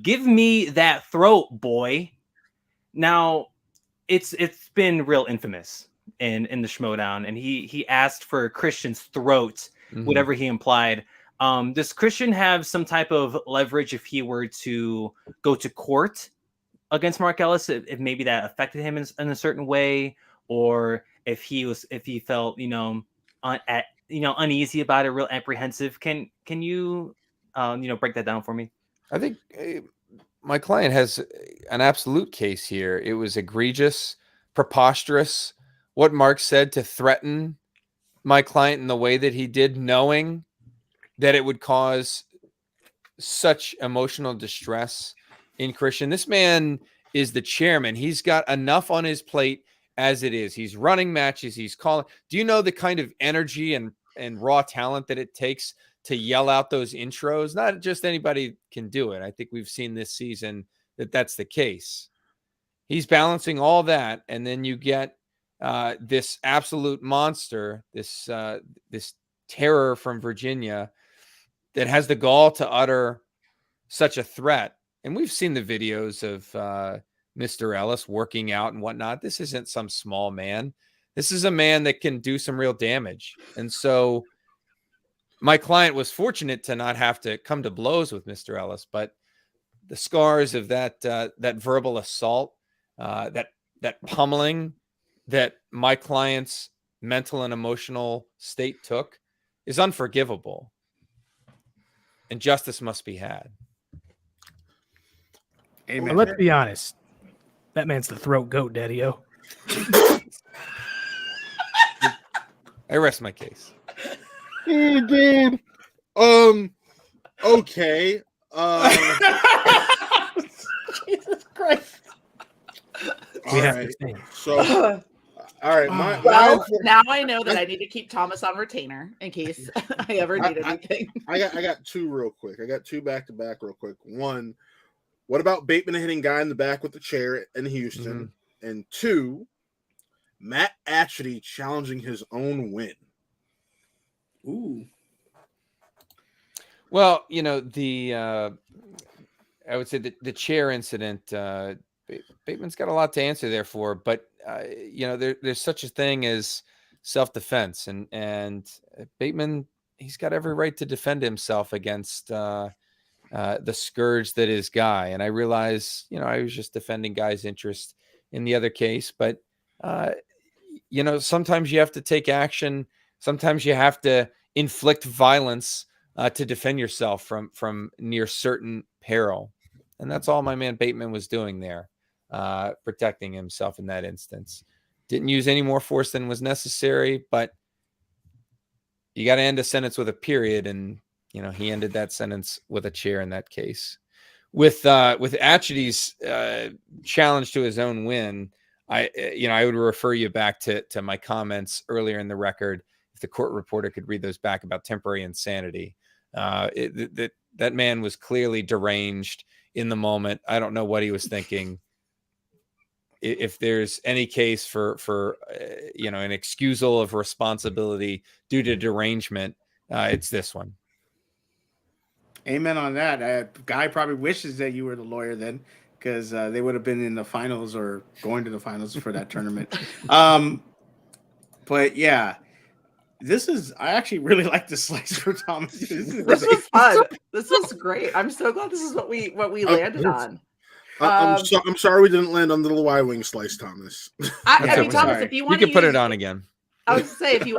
"Give me that throat, boy." Now, it's been real infamous in the Schmodown, and he asked for Christian's throat, whatever he implied. Does Christian have some type of leverage if he were to go to court against Mark Ellis, if maybe that affected him in a certain way, or if he felt uneasy about it, real apprehensive? Can you break that down for me? I think my client has an absolute case here. It was egregious, preposterous what Mark said to threaten my client in the way that he did, knowing that it would cause such emotional distress in Christian. This man is the chairman. He's got enough on his plate as it is. He's running matches. He's calling. Do you know the kind of energy and raw talent that it takes to yell out those intros? Not just anybody can do it. I think we've seen this season that that's the case. He's balancing all that, and then you get this absolute monster, this terror from Virginia that has the gall to utter such a threat. And we've seen the videos of Mr. Ellis working out and whatnot. This isn't some small man. This is a man that can do some real damage. And so my client was fortunate to not have to come to blows with Mr. Ellis, but the scars of that verbal assault, that pummeling that my client's mental and emotional state took is unforgivable. And justice must be had. Amen. Well, let's be honest. That man's the throat goat, Daddy-O. I rest my case. Oh, dude. Okay. Jesus Christ. We have right. to stay. So, all right. Now I know that I need to keep Thomas on retainer in case I ever need anything. I got two real quick. I got two back to back real quick. One, what about Bateman hitting Guy in the back with the chair in Houston? And two, Matt Atchity challenging his own win. Ooh. Well, I would say the chair incident, Bateman's got a lot to answer there for, but there's such a thing as self-defense, and Bateman, he's got every right to defend himself against the scourge that is Guy. And I realize, I was just defending Guy's interest in the other case, but sometimes you have to take action. Sometimes you have to inflict violence to defend yourself from near certain peril. And that's all my man Bateman was doing there, protecting himself in that instance. Didn't use any more force than was necessary, but you got to end a sentence with a period. And, he ended that sentence with a chair in that case. With Atchity's challenge to his own win, I would refer you back to my comments earlier in the record. If the court reporter could read those back about temporary insanity, that man was clearly deranged in the moment. I don't know what he was thinking. If there's any case for an excusal of responsibility due to derangement, it's this one. Amen on that. Guy probably wishes that you were the lawyer then, because they would have been in the finals or going to the finals for that tournament. But yeah, I actually really like the slice for Thomas. This was fun. This was great. I'm so glad this is what we landed on. I'm sorry we didn't land on the little Y-wing slice, Thomas. I mean, Thomas, if you want, you can put it on again. I was say if you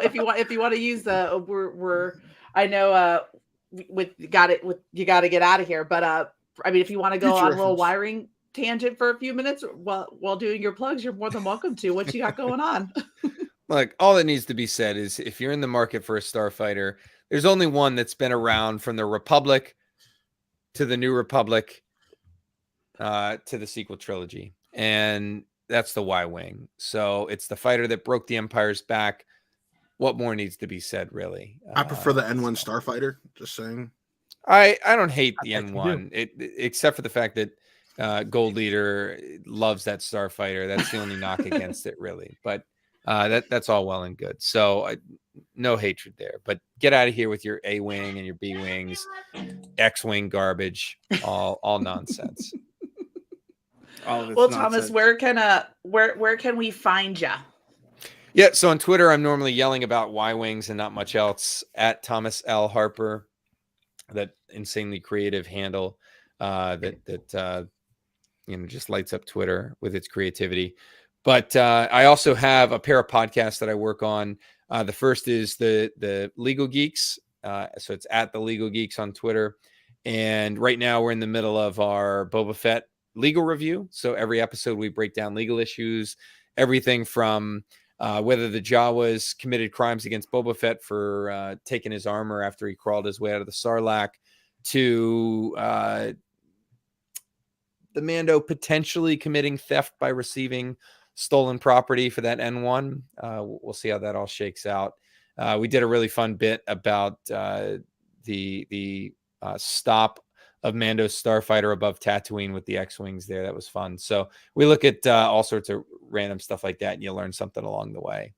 want to use the we're I know you got to get out of here, but I mean, if you want to go on a little wiring tangent for a few minutes while doing your plugs, you're more than welcome to. What you got going on? Look, all that needs to be said is if you're in the market for a starfighter, there's only one that's been around from the Republic to the New Republic to the sequel trilogy, and that's the Y-wing. So it's the fighter that broke the Empire's back. What more needs to be said, really? I prefer the N1 starfighter. Just saying. I don't hate the N1, except for the fact that Gold Leader loves that starfighter. That's the only knock against it, really. But that's all well and good. So no hatred there. But get out of here with your A-wing and your B-wings, X-wing garbage, all nonsense. All of it's well, nonsense. Thomas, where can we find you? Yeah, so on Twitter, I'm normally yelling about Y-wings and not much else. At Thomas L. Harper, that insanely creative handle that just lights up Twitter with its creativity. But I also have a pair of podcasts that I work on. The first is the Legal Geeks. So it's at the Legal Geeks on Twitter. And right now we're in the middle of our Boba Fett legal review. So every episode we break down legal issues, everything from whether the Jawas committed crimes against Boba Fett for taking his armor after he crawled his way out of the Sarlacc, to the Mando potentially committing theft by receiving stolen property for that N1. We'll see how that all shakes out. We did a really fun bit about the stop of Mando's starfighter above Tatooine with the X-wings there. That was fun. So we look at all sorts of random stuff like that, and you learn something along the way.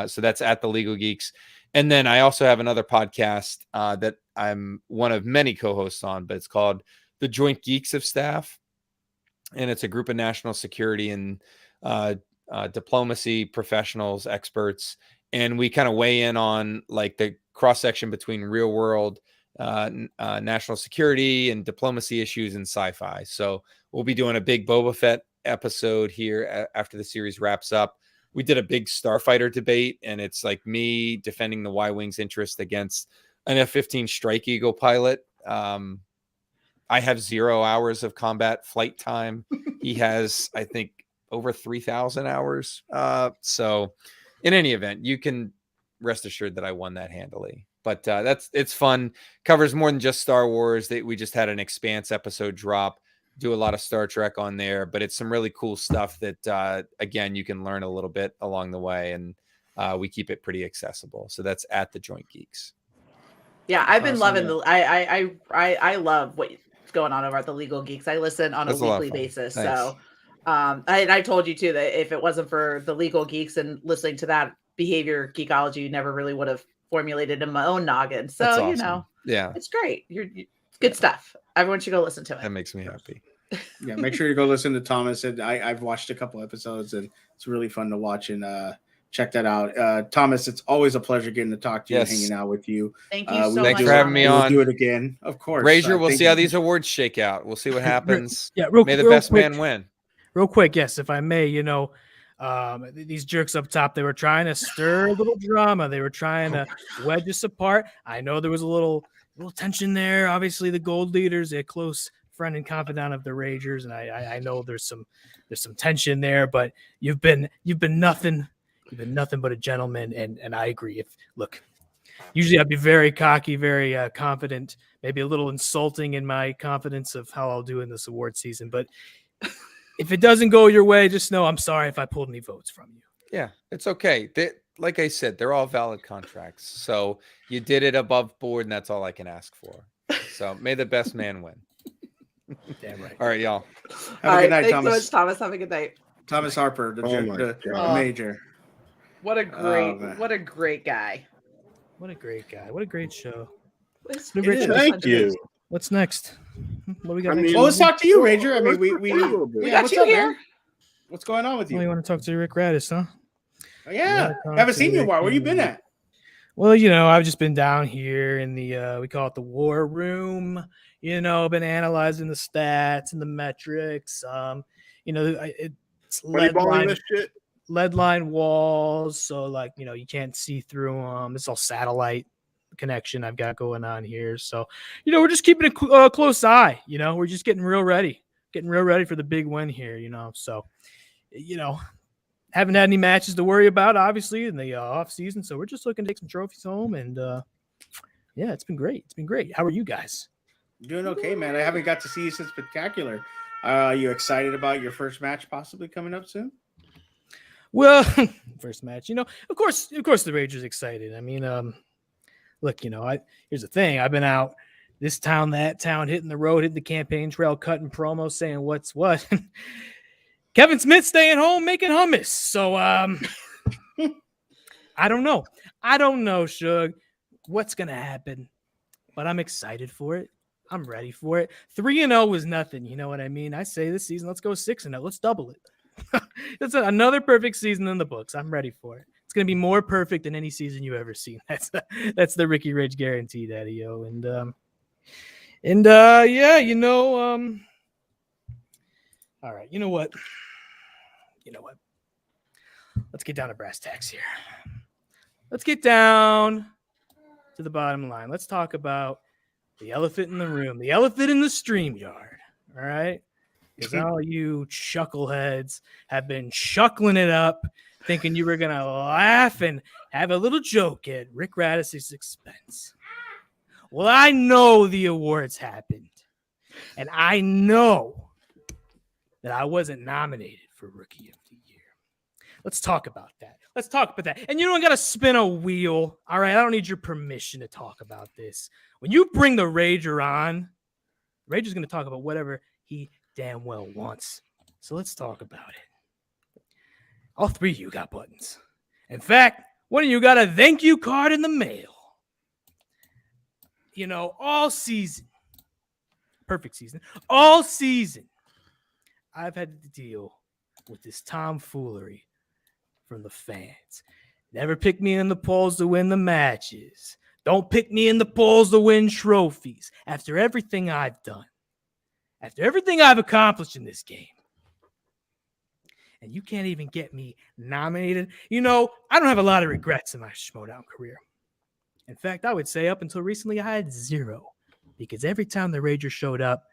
So that's at the Legal Geeks. And then I also have another podcast that I'm one of many co-hosts on, but it's called The Joint Geeks of Staff. And it's a group of national security and diplomacy professionals, experts. And we kind of weigh in on like the cross-section between real world national security and diplomacy issues and sci-fi. So we'll be doing a big Boba Fett episode here after the series wraps up. We did a big starfighter debate, and it's like me defending the Y-wing's interest against an F-15 Strike Eagle pilot. I have 0 hours of combat flight time. He has, I think, over 3,000 hours. So in any event, you can rest assured that I won that handily. But it's fun. Covers more than just Star Wars. We just had an Expanse episode drop. Do a lot of Star Trek on there, but it's some really cool stuff that, again, you can learn a little bit along the way, and we keep it pretty accessible. So that's at the Joint Geeks. Yeah, I've been loving I love what's going on over at the Legal Geeks. I listen on a weekly basis. Thanks. So I told you too that if it wasn't for the Legal Geeks and listening to that behavior geekology, never really would have formulated in my own noggin. So That's awesome. Yeah, it's great. It's good stuff. Everyone should go listen to it. That makes me happy. Yeah, make sure you go listen to Thomas. And I've watched a couple episodes, and it's really fun to watch, and check that out. Thomas, it's always a pleasure getting to talk to you and hanging out with you. Thank you so much. Thanks for having me on. We'll do it again, of course. Razier, we'll see how these awards shake out. We'll see what happens. Yeah, May the best man win. Real quick, yes, if I may, these jerks up top, they were trying to stir a little drama. They were trying to wedge us apart. I know there was a little tension there. Obviously, the Gold Leader's a close friend and confidant of the Ragers, and I know there's some tension there. But you've been nothing but a gentleman, and I agree. Usually I'd be very cocky, very confident, maybe a little insulting in my confidence of how I'll do in this award season, but if it doesn't go your way, just know I'm sorry if I pulled any votes from you. Yeah, it's okay. Like I said, they're all valid contracts. So you did it above board, and that's all I can ask for. So may the best man win. Damn right. All right, y'all. Have a good night, thanks Thomas. so much, Thomas. Have a good night. Thomas Harper, the major. What a great guy. What a great guy. What a great show. It's It is. Thank you. What's next? What we got I next? mean, Well, let's talk to you, Ranger. I mean, Let's talk to you a little bit. We yeah, got what's you up, here. man? What's going on with Oh, you you? want to talk to Rick Radis, huh? Yeah, talk haven't to seen you in a Rick, while. Where you been at? Well, I've just been down here in the we call it the war room. Been analyzing the stats and the metrics. It's Funny balling this shit. lead line walls, so you can't see through them. It's all satellite connection I've got going on here. So, we're just keeping a close eye. We're just getting real ready for the big win here. So, haven't had any matches to worry about, obviously, in the off season. So we're just looking to take some trophies home, and yeah, it's been great. It's been great. How are you guys? Doing okay, man. I haven't got to see you since Spectacular. Are you excited about your first match possibly coming up soon? Well, first match, of course, the Rangers excited. I mean, look, here's the thing. I've been out this town, that town, hitting the road, hitting the campaign trail, cutting promos, saying what's what. Kevin Smith staying home making hummus. So I don't know. Shug, what's gonna happen, but I'm excited for it. I'm ready for it. 3-0 was nothing. You know what I mean? I say this season, let's go 6-0. Let's double it. That's another perfect season in the books. I'm ready for it. It's gonna be more perfect than any season you've ever seen. That's the Ricky Ridge guarantee, Daddy-O. And yeah, all right, you know what? Let's get down to brass tacks here. Let's get down to the bottom line. Let's talk about the elephant in the room, the elephant in the stream yard. All right? Because all you chuckleheads have been chuckling it up, thinking you were going to laugh and have a little joke at Rick Radis' expense. Well, I know the awards happened, and I know that I wasn't nominated for Rookie of the Year. Let's talk about that. And you don't got to spin a wheel. All right. I don't need your permission to talk about this. When you bring the Rager on, Rager's going to talk about whatever he damn well wants. So let's talk about it. All three of you got buttons. In fact, one of you got a thank you card in the mail. All season, perfect season, all season, I've had to deal with this tomfoolery from the fans. Never pick me in the polls to win the matches. Don't pick me in the polls to win trophies. After everything I've done, after everything I've accomplished in this game, and you can't even get me nominated. I don't have a lot of regrets in my Schmodown career. In fact, I would say up until recently, I had zero, because every time the Rager showed up,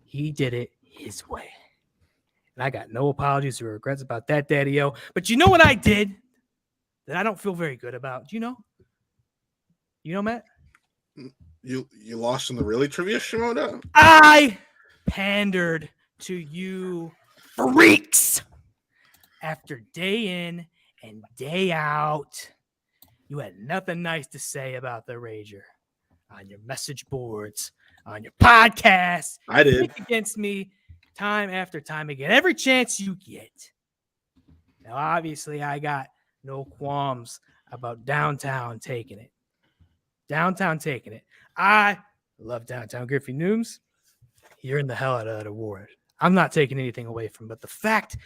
he did it his way. And I got no apologies or regrets about that, Daddy-O. But you know what I did that I don't feel very good about? Do you know? Matt? You lost in the really trivia, Schmodown? I pandered to you freaks. After day in and day out, you had nothing nice to say about the Rager on your message boards, on your podcasts. I did. Against me time after time again, every chance you get. Now, obviously, I got no qualms about downtown taking it. I love downtown Griffey Nooms. You're in the hell out of that award. I'm not taking anything away from it, but the fact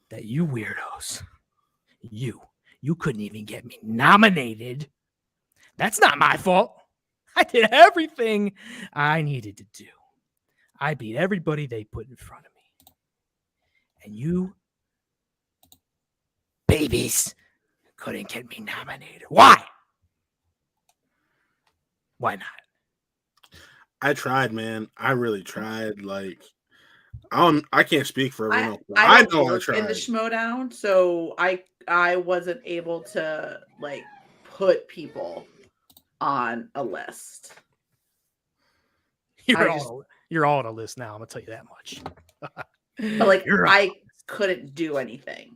that you weirdos, you couldn't even get me nominated, that's not my fault. I did everything I needed to do. I beat everybody they put in front of me. And you babies couldn't get me nominated. Why? Why not? I tried, man. I really tried. Like, I can't speak for everyone else. I know I work tried. in the Schmodown, so I wasn't able to put people on a list. You're all on a list now. I'm gonna tell you that much. But I couldn't do anything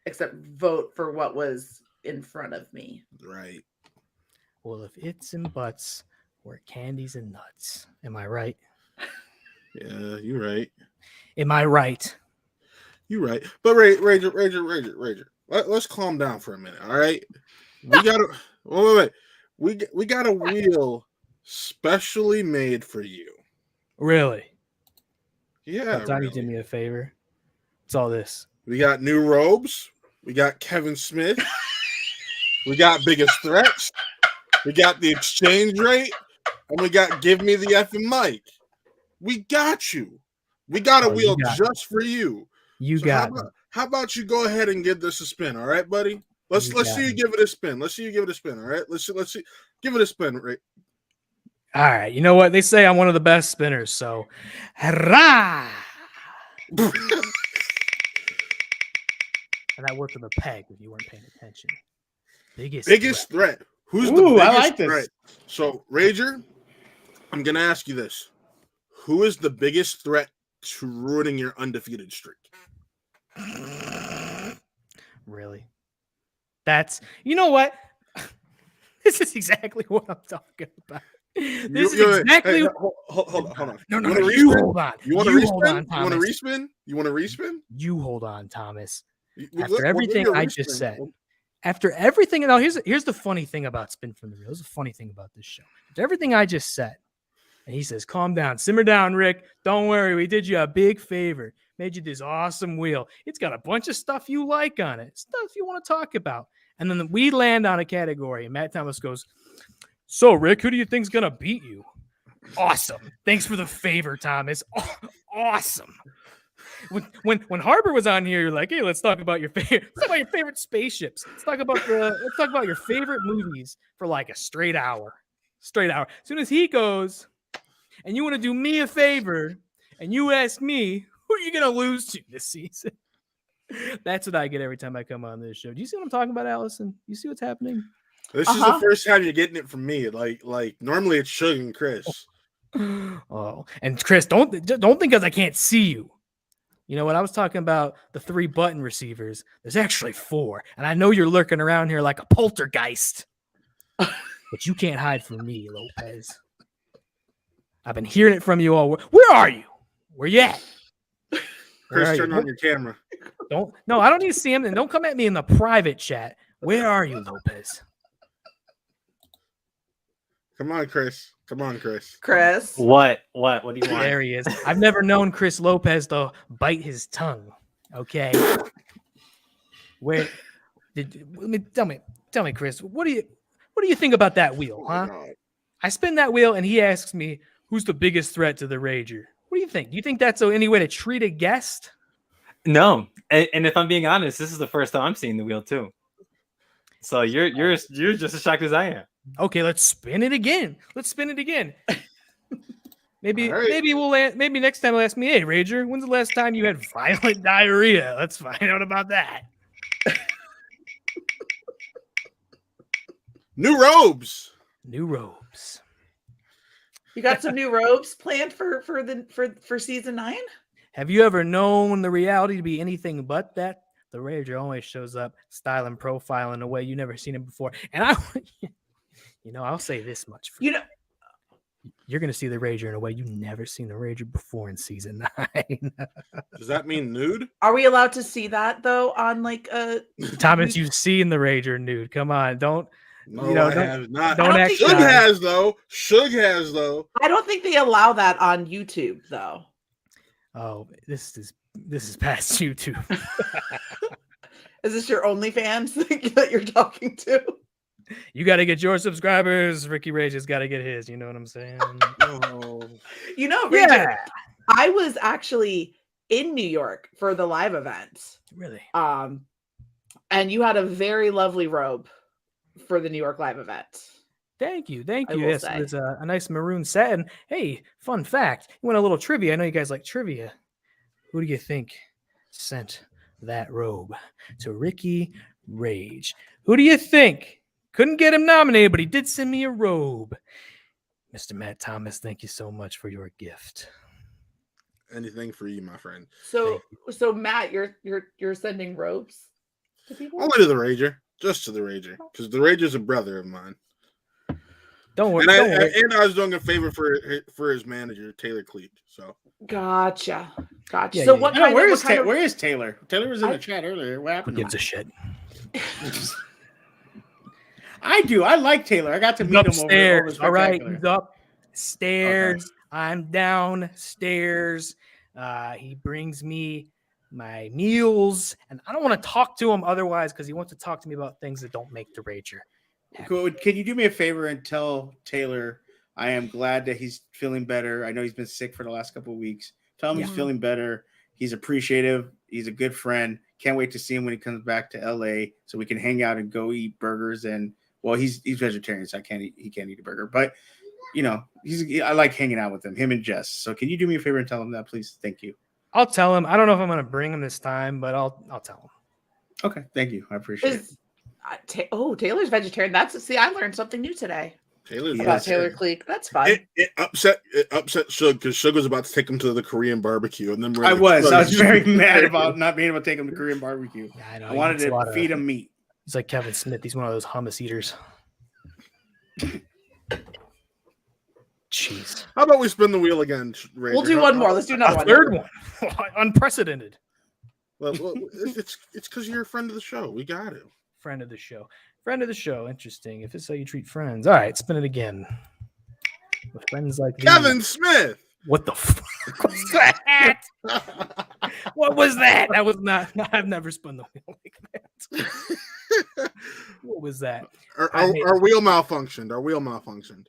except vote for what was in front of me. Right. Well, if it's and buts were candies and nuts, am I right? Yeah, you're right. Am I right? You're right. But Rager, let's calm down for a minute, all right? We got a wait. We got a wheel specially made for you. Really? Yeah, Time you really. did me a favor. It's all this. We got new robes. We got Kevin Smith. We got biggest threats. We got the exchange rate, and we got give me the effing mic. We got you. We got a wheel just for you. You So got how about you go ahead and give this a spin, all right, buddy? Let's see you give it a spin. Let's see you give it a spin, all right? Let's see. Give it a spin, right? All right. You know what? They say I'm one of the best spinners, so hurrah! And that worked with a peg if you weren't paying attention. Biggest threat. Who's the Ooh, biggest I like this. threat? So, Rager, I'm gonna ask you this: who is the biggest threat to ruining your undefeated streak? Really? That's, you know what? This is exactly what I'm talking about. This is exactly. Hey, hold on. No, you hold on. You want to respin? You want to respin? You want to respin? You hold on, Thomas. After everything I just said. After everything, now here's the funny thing about Spin from the Real. Here's the funny thing about this show. After everything I just said, and he says, "Calm down, simmer down, Rick. Don't worry, we did you a big favor. Made you this awesome wheel. It's got a bunch of stuff you like on it, stuff you want to talk about." And then we land on a category, and Matt Thomas goes, "So, Rick, who do you think's gonna beat you?" Awesome. Thanks for the favor, Thomas. Awesome. When Harper was on here, you're like, "Hey, let's talk about your favorite spaceships. Let's talk about your favorite movies for like a straight hour." As soon as he goes, and you want to do me a favor, and you ask me, who are you gonna lose to this season? That's what I get every time I come on this show. Do you see what I'm talking about, Allison? You see what's happening? This is the first time you're getting it from me. Like normally it's Shug and Chris. Oh, and Chris, don't think because I can't see you. You know what? I was talking about the 3 button receivers. There's actually 4, and I know you're lurking around here like a poltergeist, but you can't hide from me, Lopez. I've been hearing it from you all. Where are you? Where you at? Chris, turn on your camera. I don't need to see him, and don't come at me in the private chat. Where are you, Lopez? Come on, Chris. Chris. What do you want? There he is. I've never known Chris Lopez to bite his tongue. Okay. Tell me, Chris, what do you think about that wheel, huh? I spin that wheel and he asks me, who's the biggest threat to the Rager? What do you think? Do you think that's any way to treat a guest? No. And if I'm being honest, this is the first time I'm seeing the wheel too. So you're just as shocked as I am. Okay, let's spin it again. Maybe next time he'll ask me, "Hey, Rager, when's the last time you had violent diarrhea? Let's find out about that." New robes. You got some new robes planned for season 9? Have you ever known the reality to be anything but that? The Rager always shows up, style and profile in a way you never seen him before. And I'll say this much for you. You're going to see the Rager in a way you've never seen the Rager before in season 9. Does that mean nude? Are we allowed to see that though on like a Thomas, you've seen the Rager nude. Come on, don't. No, I have not. Don't act Shug has though. I don't think they allow that on YouTube though. Oh, this is past YouTube. Is this your OnlyFans that you're talking to? You got to get your subscribers. Ricky Rage has got to get his. You know what I'm saying? You know, Richard, I was actually in New York for the live event. Really? And you had a very lovely robe for the New York live event. Thank you. Yes, it was a nice maroon satin. Hey, fun fact. You want a little trivia? I know you guys like trivia. Who do you think sent that robe to Ricky Rage? Who do you think? Couldn't get him nominated, but he did send me a robe. Mr. Matt Thomas, thank you so much for your gift. Anything for you, my friend. So Matt, you're sending robes to people? Only to the Rager. Just to the Rager. Because the Rager's a brother of mine. Don't worry. And I was doing a favor for his manager, Taylor Cleek. So Gotcha. Yeah, So yeah. Where is Taylor? Taylor was in the chat earlier. What happened? Who gives a shit? I do. I like Taylor. I got to He's meet him upstairs. over All right, Spectacular. he's upstairs. I'm downstairs. He brings me my meals, and I don't want to talk to him otherwise because he wants to talk to me about things that don't make the Rager happy. Cool. Can you do me a favor and tell Taylor I am glad that he's feeling better? I know he's been sick for the last couple of weeks. Tell him he's feeling better. He's appreciative. He's a good friend. Can't wait to see him when he comes back to LA so we can hang out and go eat burgers. And well, he's vegetarian, so he can't eat a burger. But you know, I like hanging out with him and Jess. So can you do me a favor and tell him that, please? Thank you. I'll tell him. I don't know if I'm going to bring him this time, but I'll tell him. Okay, thank you. I appreciate it. Taylor's vegetarian. I learned something new today. Taylor's About Taylor Cleek. That's fun. It upset Suge because Suge was about to take him to the Korean barbecue, and then I was very mad about not being able to take him to Korean barbecue. Yeah, I know. I wanted to feed him meat. He's like Kevin Smith. He's one of those hummus eaters. Jeez. How about we spin the wheel again? Rager? We'll do one more. Let's do another one. Third one. Unprecedented. Well, it's because you're a friend of the show. We got it. Friend of the show. Friend of the show. Interesting. If it's how you treat friends. All right, spin it again. With friends like Kevin these. Smith. What the fuck was that? What was that? That was not. I've never spun the wheel like that. What was that? Our wheel malfunctioned.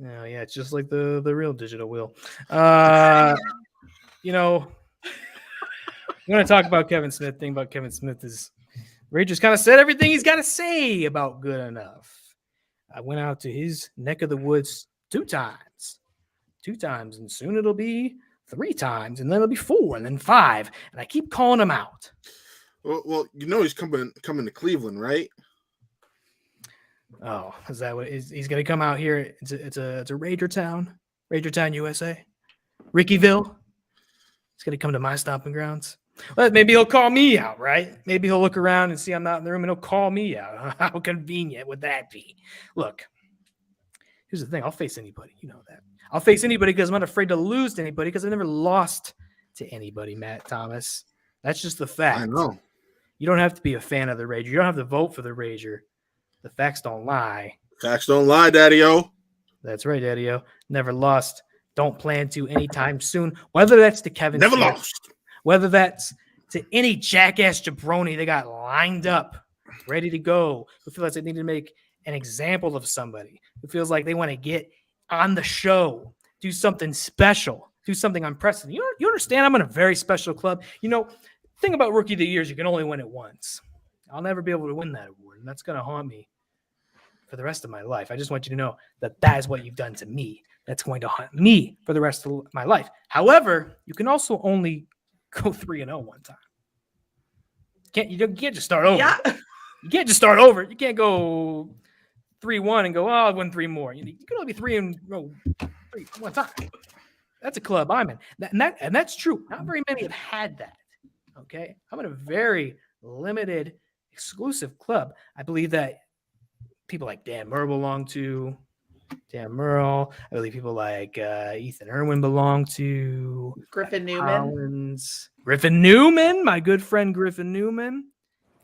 Oh, yeah, it's just like the real digital wheel. You know, I'm going to talk about Kevin Smith. Thing about Kevin Smith is Ray just kind of said everything he's got to say about Good Enough. I went out to his neck of the woods 2 times, and soon it'll be 3 times, and then it'll be 4, and then 5, and I keep calling him out. Well, you know he's coming to Cleveland, right? Oh, is that what he's going to come out here? It's a Rager Town, USA, Rickyville. He's going to come to my stomping grounds. Well, maybe he'll call me out, right? Maybe he'll look around and see I'm not in the room and he'll call me out. How convenient would that be? Look, here's the thing. I'll face anybody. You know that. I'll face anybody because I'm not afraid to lose to anybody because I've never lost to anybody, Matt Thomas. That's just the fact. I know. You don't have to be a fan of the Rager. You don't have to vote for the Rager. The facts don't lie. Facts don't lie, Daddy-O. That's right, Daddy-O. Never lost. Don't plan to anytime soon. Whether that's to Kevin Never Smith, lost. whether that's to any jackass jabroni they got lined up, ready to go, who feels like they need to make an example of somebody, who feels like they want to get on the show, do something special, do something unprecedented. You understand? I'm in a very special club. You know, the thing about Rookie of the Year is you can only win it once. I'll never be able to win that award, and that's going to haunt me for the rest of my life. I just want you to know that is what you've done to me. That's going to haunt me for the rest of my life. However, you can also only go 3-0 one time. You can't just start over. Yeah. You can't just start over. You can't go 3-1 and go, I'll win 3 more. You can only be 3 one time. That's a club I'm in. And that's true. Not very many have had that. Okay. I'm in a very limited, exclusive club. I believe that people like Dan Murr belong to. Dan Merle. I believe people like Ethan Irwin belong to. Griffin Newman. Collins. Griffin Newman, my good friend Griffin Newman.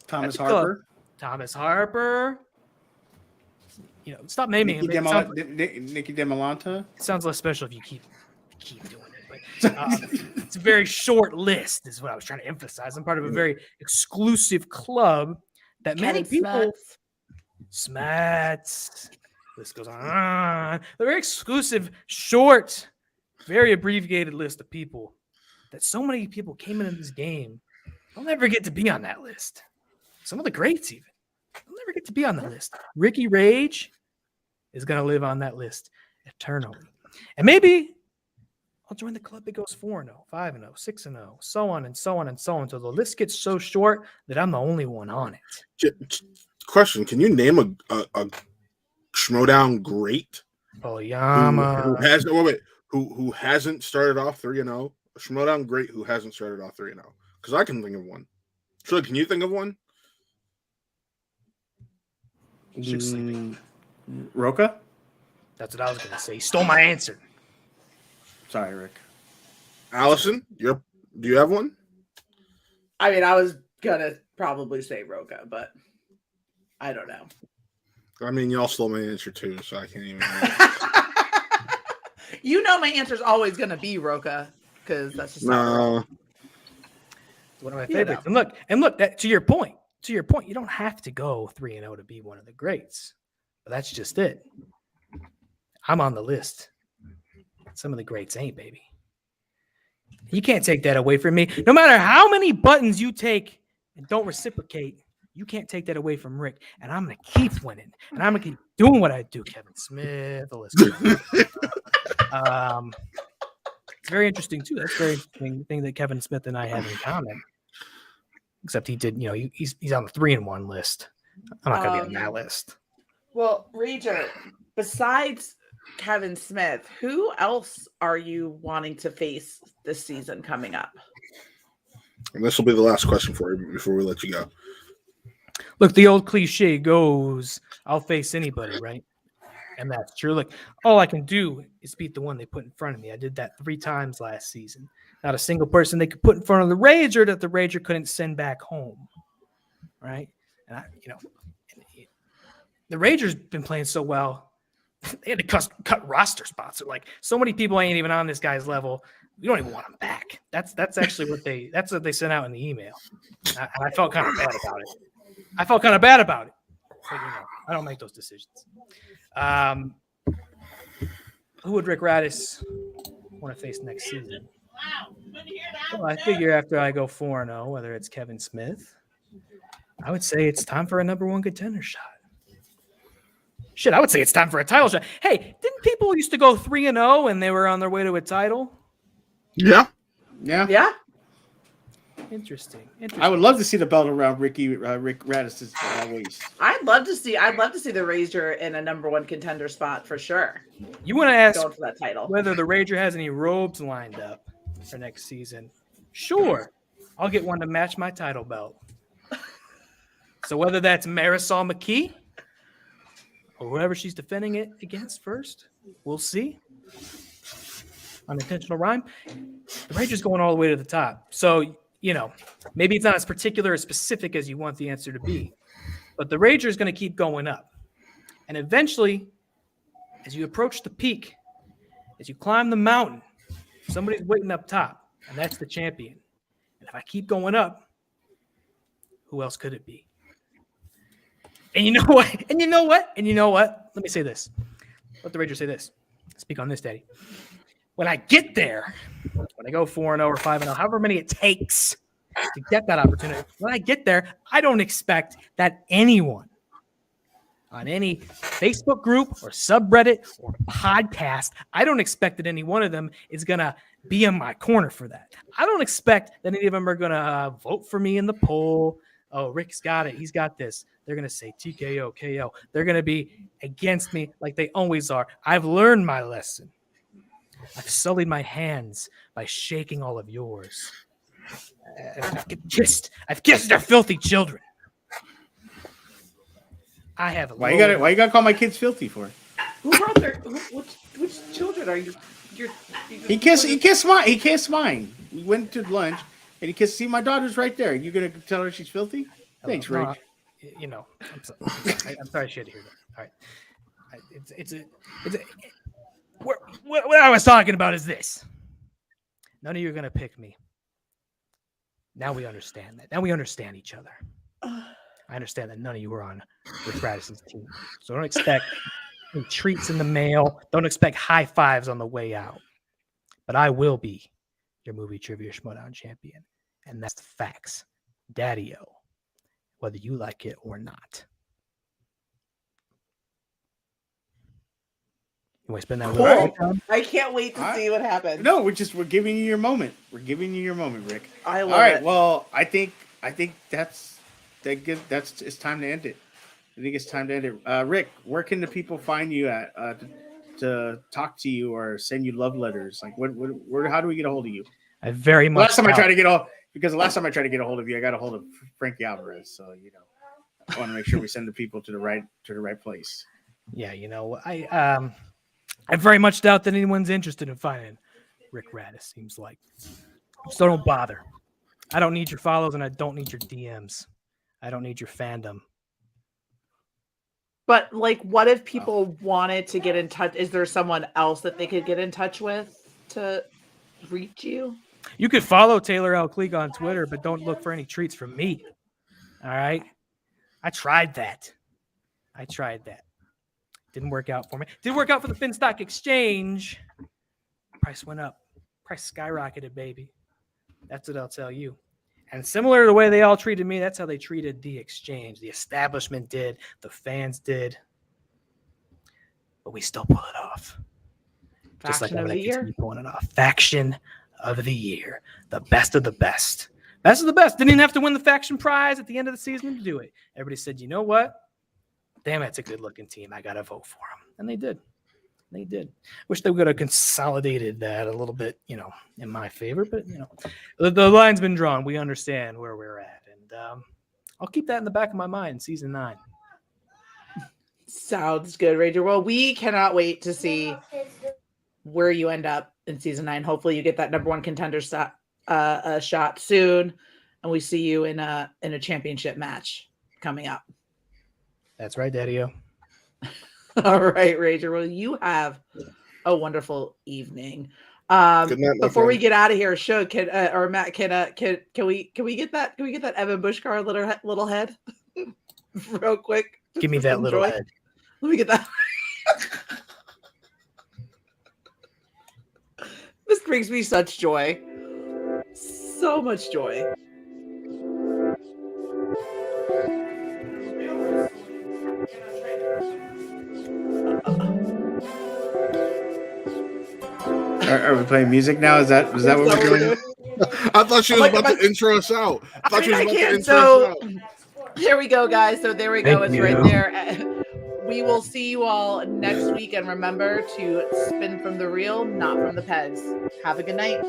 Thomas Harper. Thomas Harper. You know, stop naming him. Nikki DeMolanta. It sounds less special if you keep doing it. But it's a very short list, is what I was trying to emphasize. I'm part of a very exclusive club that many people. Smats. List goes on. A very exclusive, short, very abbreviated list of people that so many people came into this game. They'll never get to be on that list. Some of the greats, even. They'll never get to be on that list. Ricky Rage is going to live on that list eternally. And maybe I'll join the club that goes 4-0, 5-0, 6-0, so on and so on and so on until the list gets so short that I'm the only one on it. Question: can you name a Schmodown great? Oyama. Who hasn't started off 3-0? A Schmodown great who hasn't started off 3-0? Because I can think of one. Sure, can you think of one? Roca? That's what I was going to say. He stole my answer. Sorry, Rick. Allison, do you have one? I mean, I was going to probably say Roca, but I don't know. I mean, y'all stole my answer too, so I can't even. You know my answer's always going to be Roca, because that's just how it rolls. No. It's one of my You favorites. know. And look, to your point, you don't have to go 3-0 to be one of the greats. But that's just it. I'm on the list. Some of the greats ain't, baby. You can't take that away from me. No matter how many buttons you take and don't reciprocate, you can't take that away from Rick. And I'm going to keep winning. And I'm going to keep doing what I do. Kevin Smith, the list. It's very interesting, too. That's a very interesting thing that Kevin Smith and I have in common. Except he did, he's on the 3-1 list. I'm not going to be on that list. Well, Rager, besides Kevin Smith, who else are you wanting to face this season coming up? And this will be the last question for you before we let you go. Look, the old cliche goes, I'll face anybody, right? And that's true. Like, all I can do is beat the one they put in front of me. I did that 3 times last season. Not a single person they could put in front of the Rager that the Rager couldn't send back home, right? And the Rager's been playing so well, they had to cut roster spots. So like, so many people ain't even on this guy's level. We don't even want him back. That's actually what they sent out in the email. And I felt kind of bad about it. But, I don't make those decisions. Who would Rick Radis want to face next season? Well, I figure after I go 4-0, whether it's Kevin Smith, I would say it's time for a number 1 contender shot. Shit, I would say it's time for a title shot. Hey, didn't people used to go 3-0 and they were on their way to a title? Yeah. Yeah. Interesting. I would love to see the belt around Rick Radis' waist. I'd love to see the Rager in a number 1 contender spot for sure. You want to ask Going for that title. whether the Rager has any robes lined up for next season? Sure. I'll get one to match my title belt. So whether that's Marisol McKee or whoever she's defending it against first, we'll see. Unintentional rhyme. The Rager's going all the way to the top. So, maybe it's not as particular or specific as you want the answer to be, but the Rager is going to keep going up. And eventually, as you approach the peak, as you climb the mountain, somebody's waiting up top, and that's the champion. And if I keep going up, who else could it be? And you know what? Let me say this. Let the Rager say this. Speak on this, Daddy. When I get there, when I go 4-0 or 5-0, however many it takes to get that opportunity, when I get there, I don't expect that anyone on any Facebook group or subreddit or podcast, I don't expect that any one of them is going to be in my corner for that. I don't expect that any of them are going to vote for me in the poll. Oh, Rick's got it. He's got this. They're going to say TKO, KO. They're going to be against me like they always are. I've learned my lesson. I've sullied my hands by shaking all of yours. I've kissed their filthy children. I have. Why you gotta call my kids filthy for? Who brought which children are you? He kissed mine. We went to lunch and he kissed. See, my daughter's right there. You gonna tell her she's filthy? Thanks, Rick. I'm sorry she had to hear that. All right. What I was talking about is this. None of you are going to pick me. Now we understand that. Now we understand each other. I understand that none of you are on Rick Radis's team. So don't expect any treats in the mail. Don't expect high fives on the way out. But I will be your movie trivia Schmodown champion. And that's the facts. Daddy-o. Whether you like it or not. You want to spend that cool. I can't wait to see what happens. No, we're giving you your moment. We're giving you your moment, Rick. I love it. All right. Well, I think it's time to end it. I think it's time to end it. Rick, where can the people find you at to talk to you or send you love letters? Like, how do we get a hold of you? I very much. The last time I tried to get a hold of you, I got a hold of Frankie Alvarez. So I want to make sure we send the people to the right place. Yeah, I very much doubt that anyone's interested in finding Rick Radis, seems like. So don't bother. I don't need your follows and I don't need your DMs. I don't need your fandom. But like, what if people wanted to get in touch? Is there someone else that they could get in touch with to reach you? You could follow Taylor L. Cleek on Twitter, but don't look for any treats from me. All right. I tried that. Didn't work out for me. Didn't work out for the Finstock Exchange. Price went up. Price skyrocketed, baby. That's what I'll tell you. And similar to the way they all treated me, that's how they treated the exchange. The establishment did. The fans did. But we still pull it off. Just like Faction of I'm the going to year. continue pulling it off. Faction of the year. The best of the best. Best of the best. Didn't even have to win the faction prize at the end of the season to do it. Everybody said, you know what? Damn, that's a good-looking team. I got to vote for them. And they did. Wish they would have consolidated that a little bit, in my favor. But, the line's been drawn. We understand where we're at. And I'll keep that in the back of my mind, season 9. Sounds good, Ranger. Well, we cannot wait to see where you end up in season 9. Hopefully you get that number 1 contender shot soon. And we see you in a championship match coming up. That's right, Daddy-O. All right, Ranger. Well, you have a wonderful evening. Good night, my Before we friend. get out of here, or Matt, can we get that Evan Bushcar little head real quick? Give me that little Joy? head. Let me get that. This brings me such joy. So much joy. Are we playing music now? Is that what we're doing? I thought she was Like, about to intro us out. I can't. So here we go, guys. So there we go. Thank It's you. right there. We will see you all next week. And remember to spin from the real, not from the peds. Have a good night.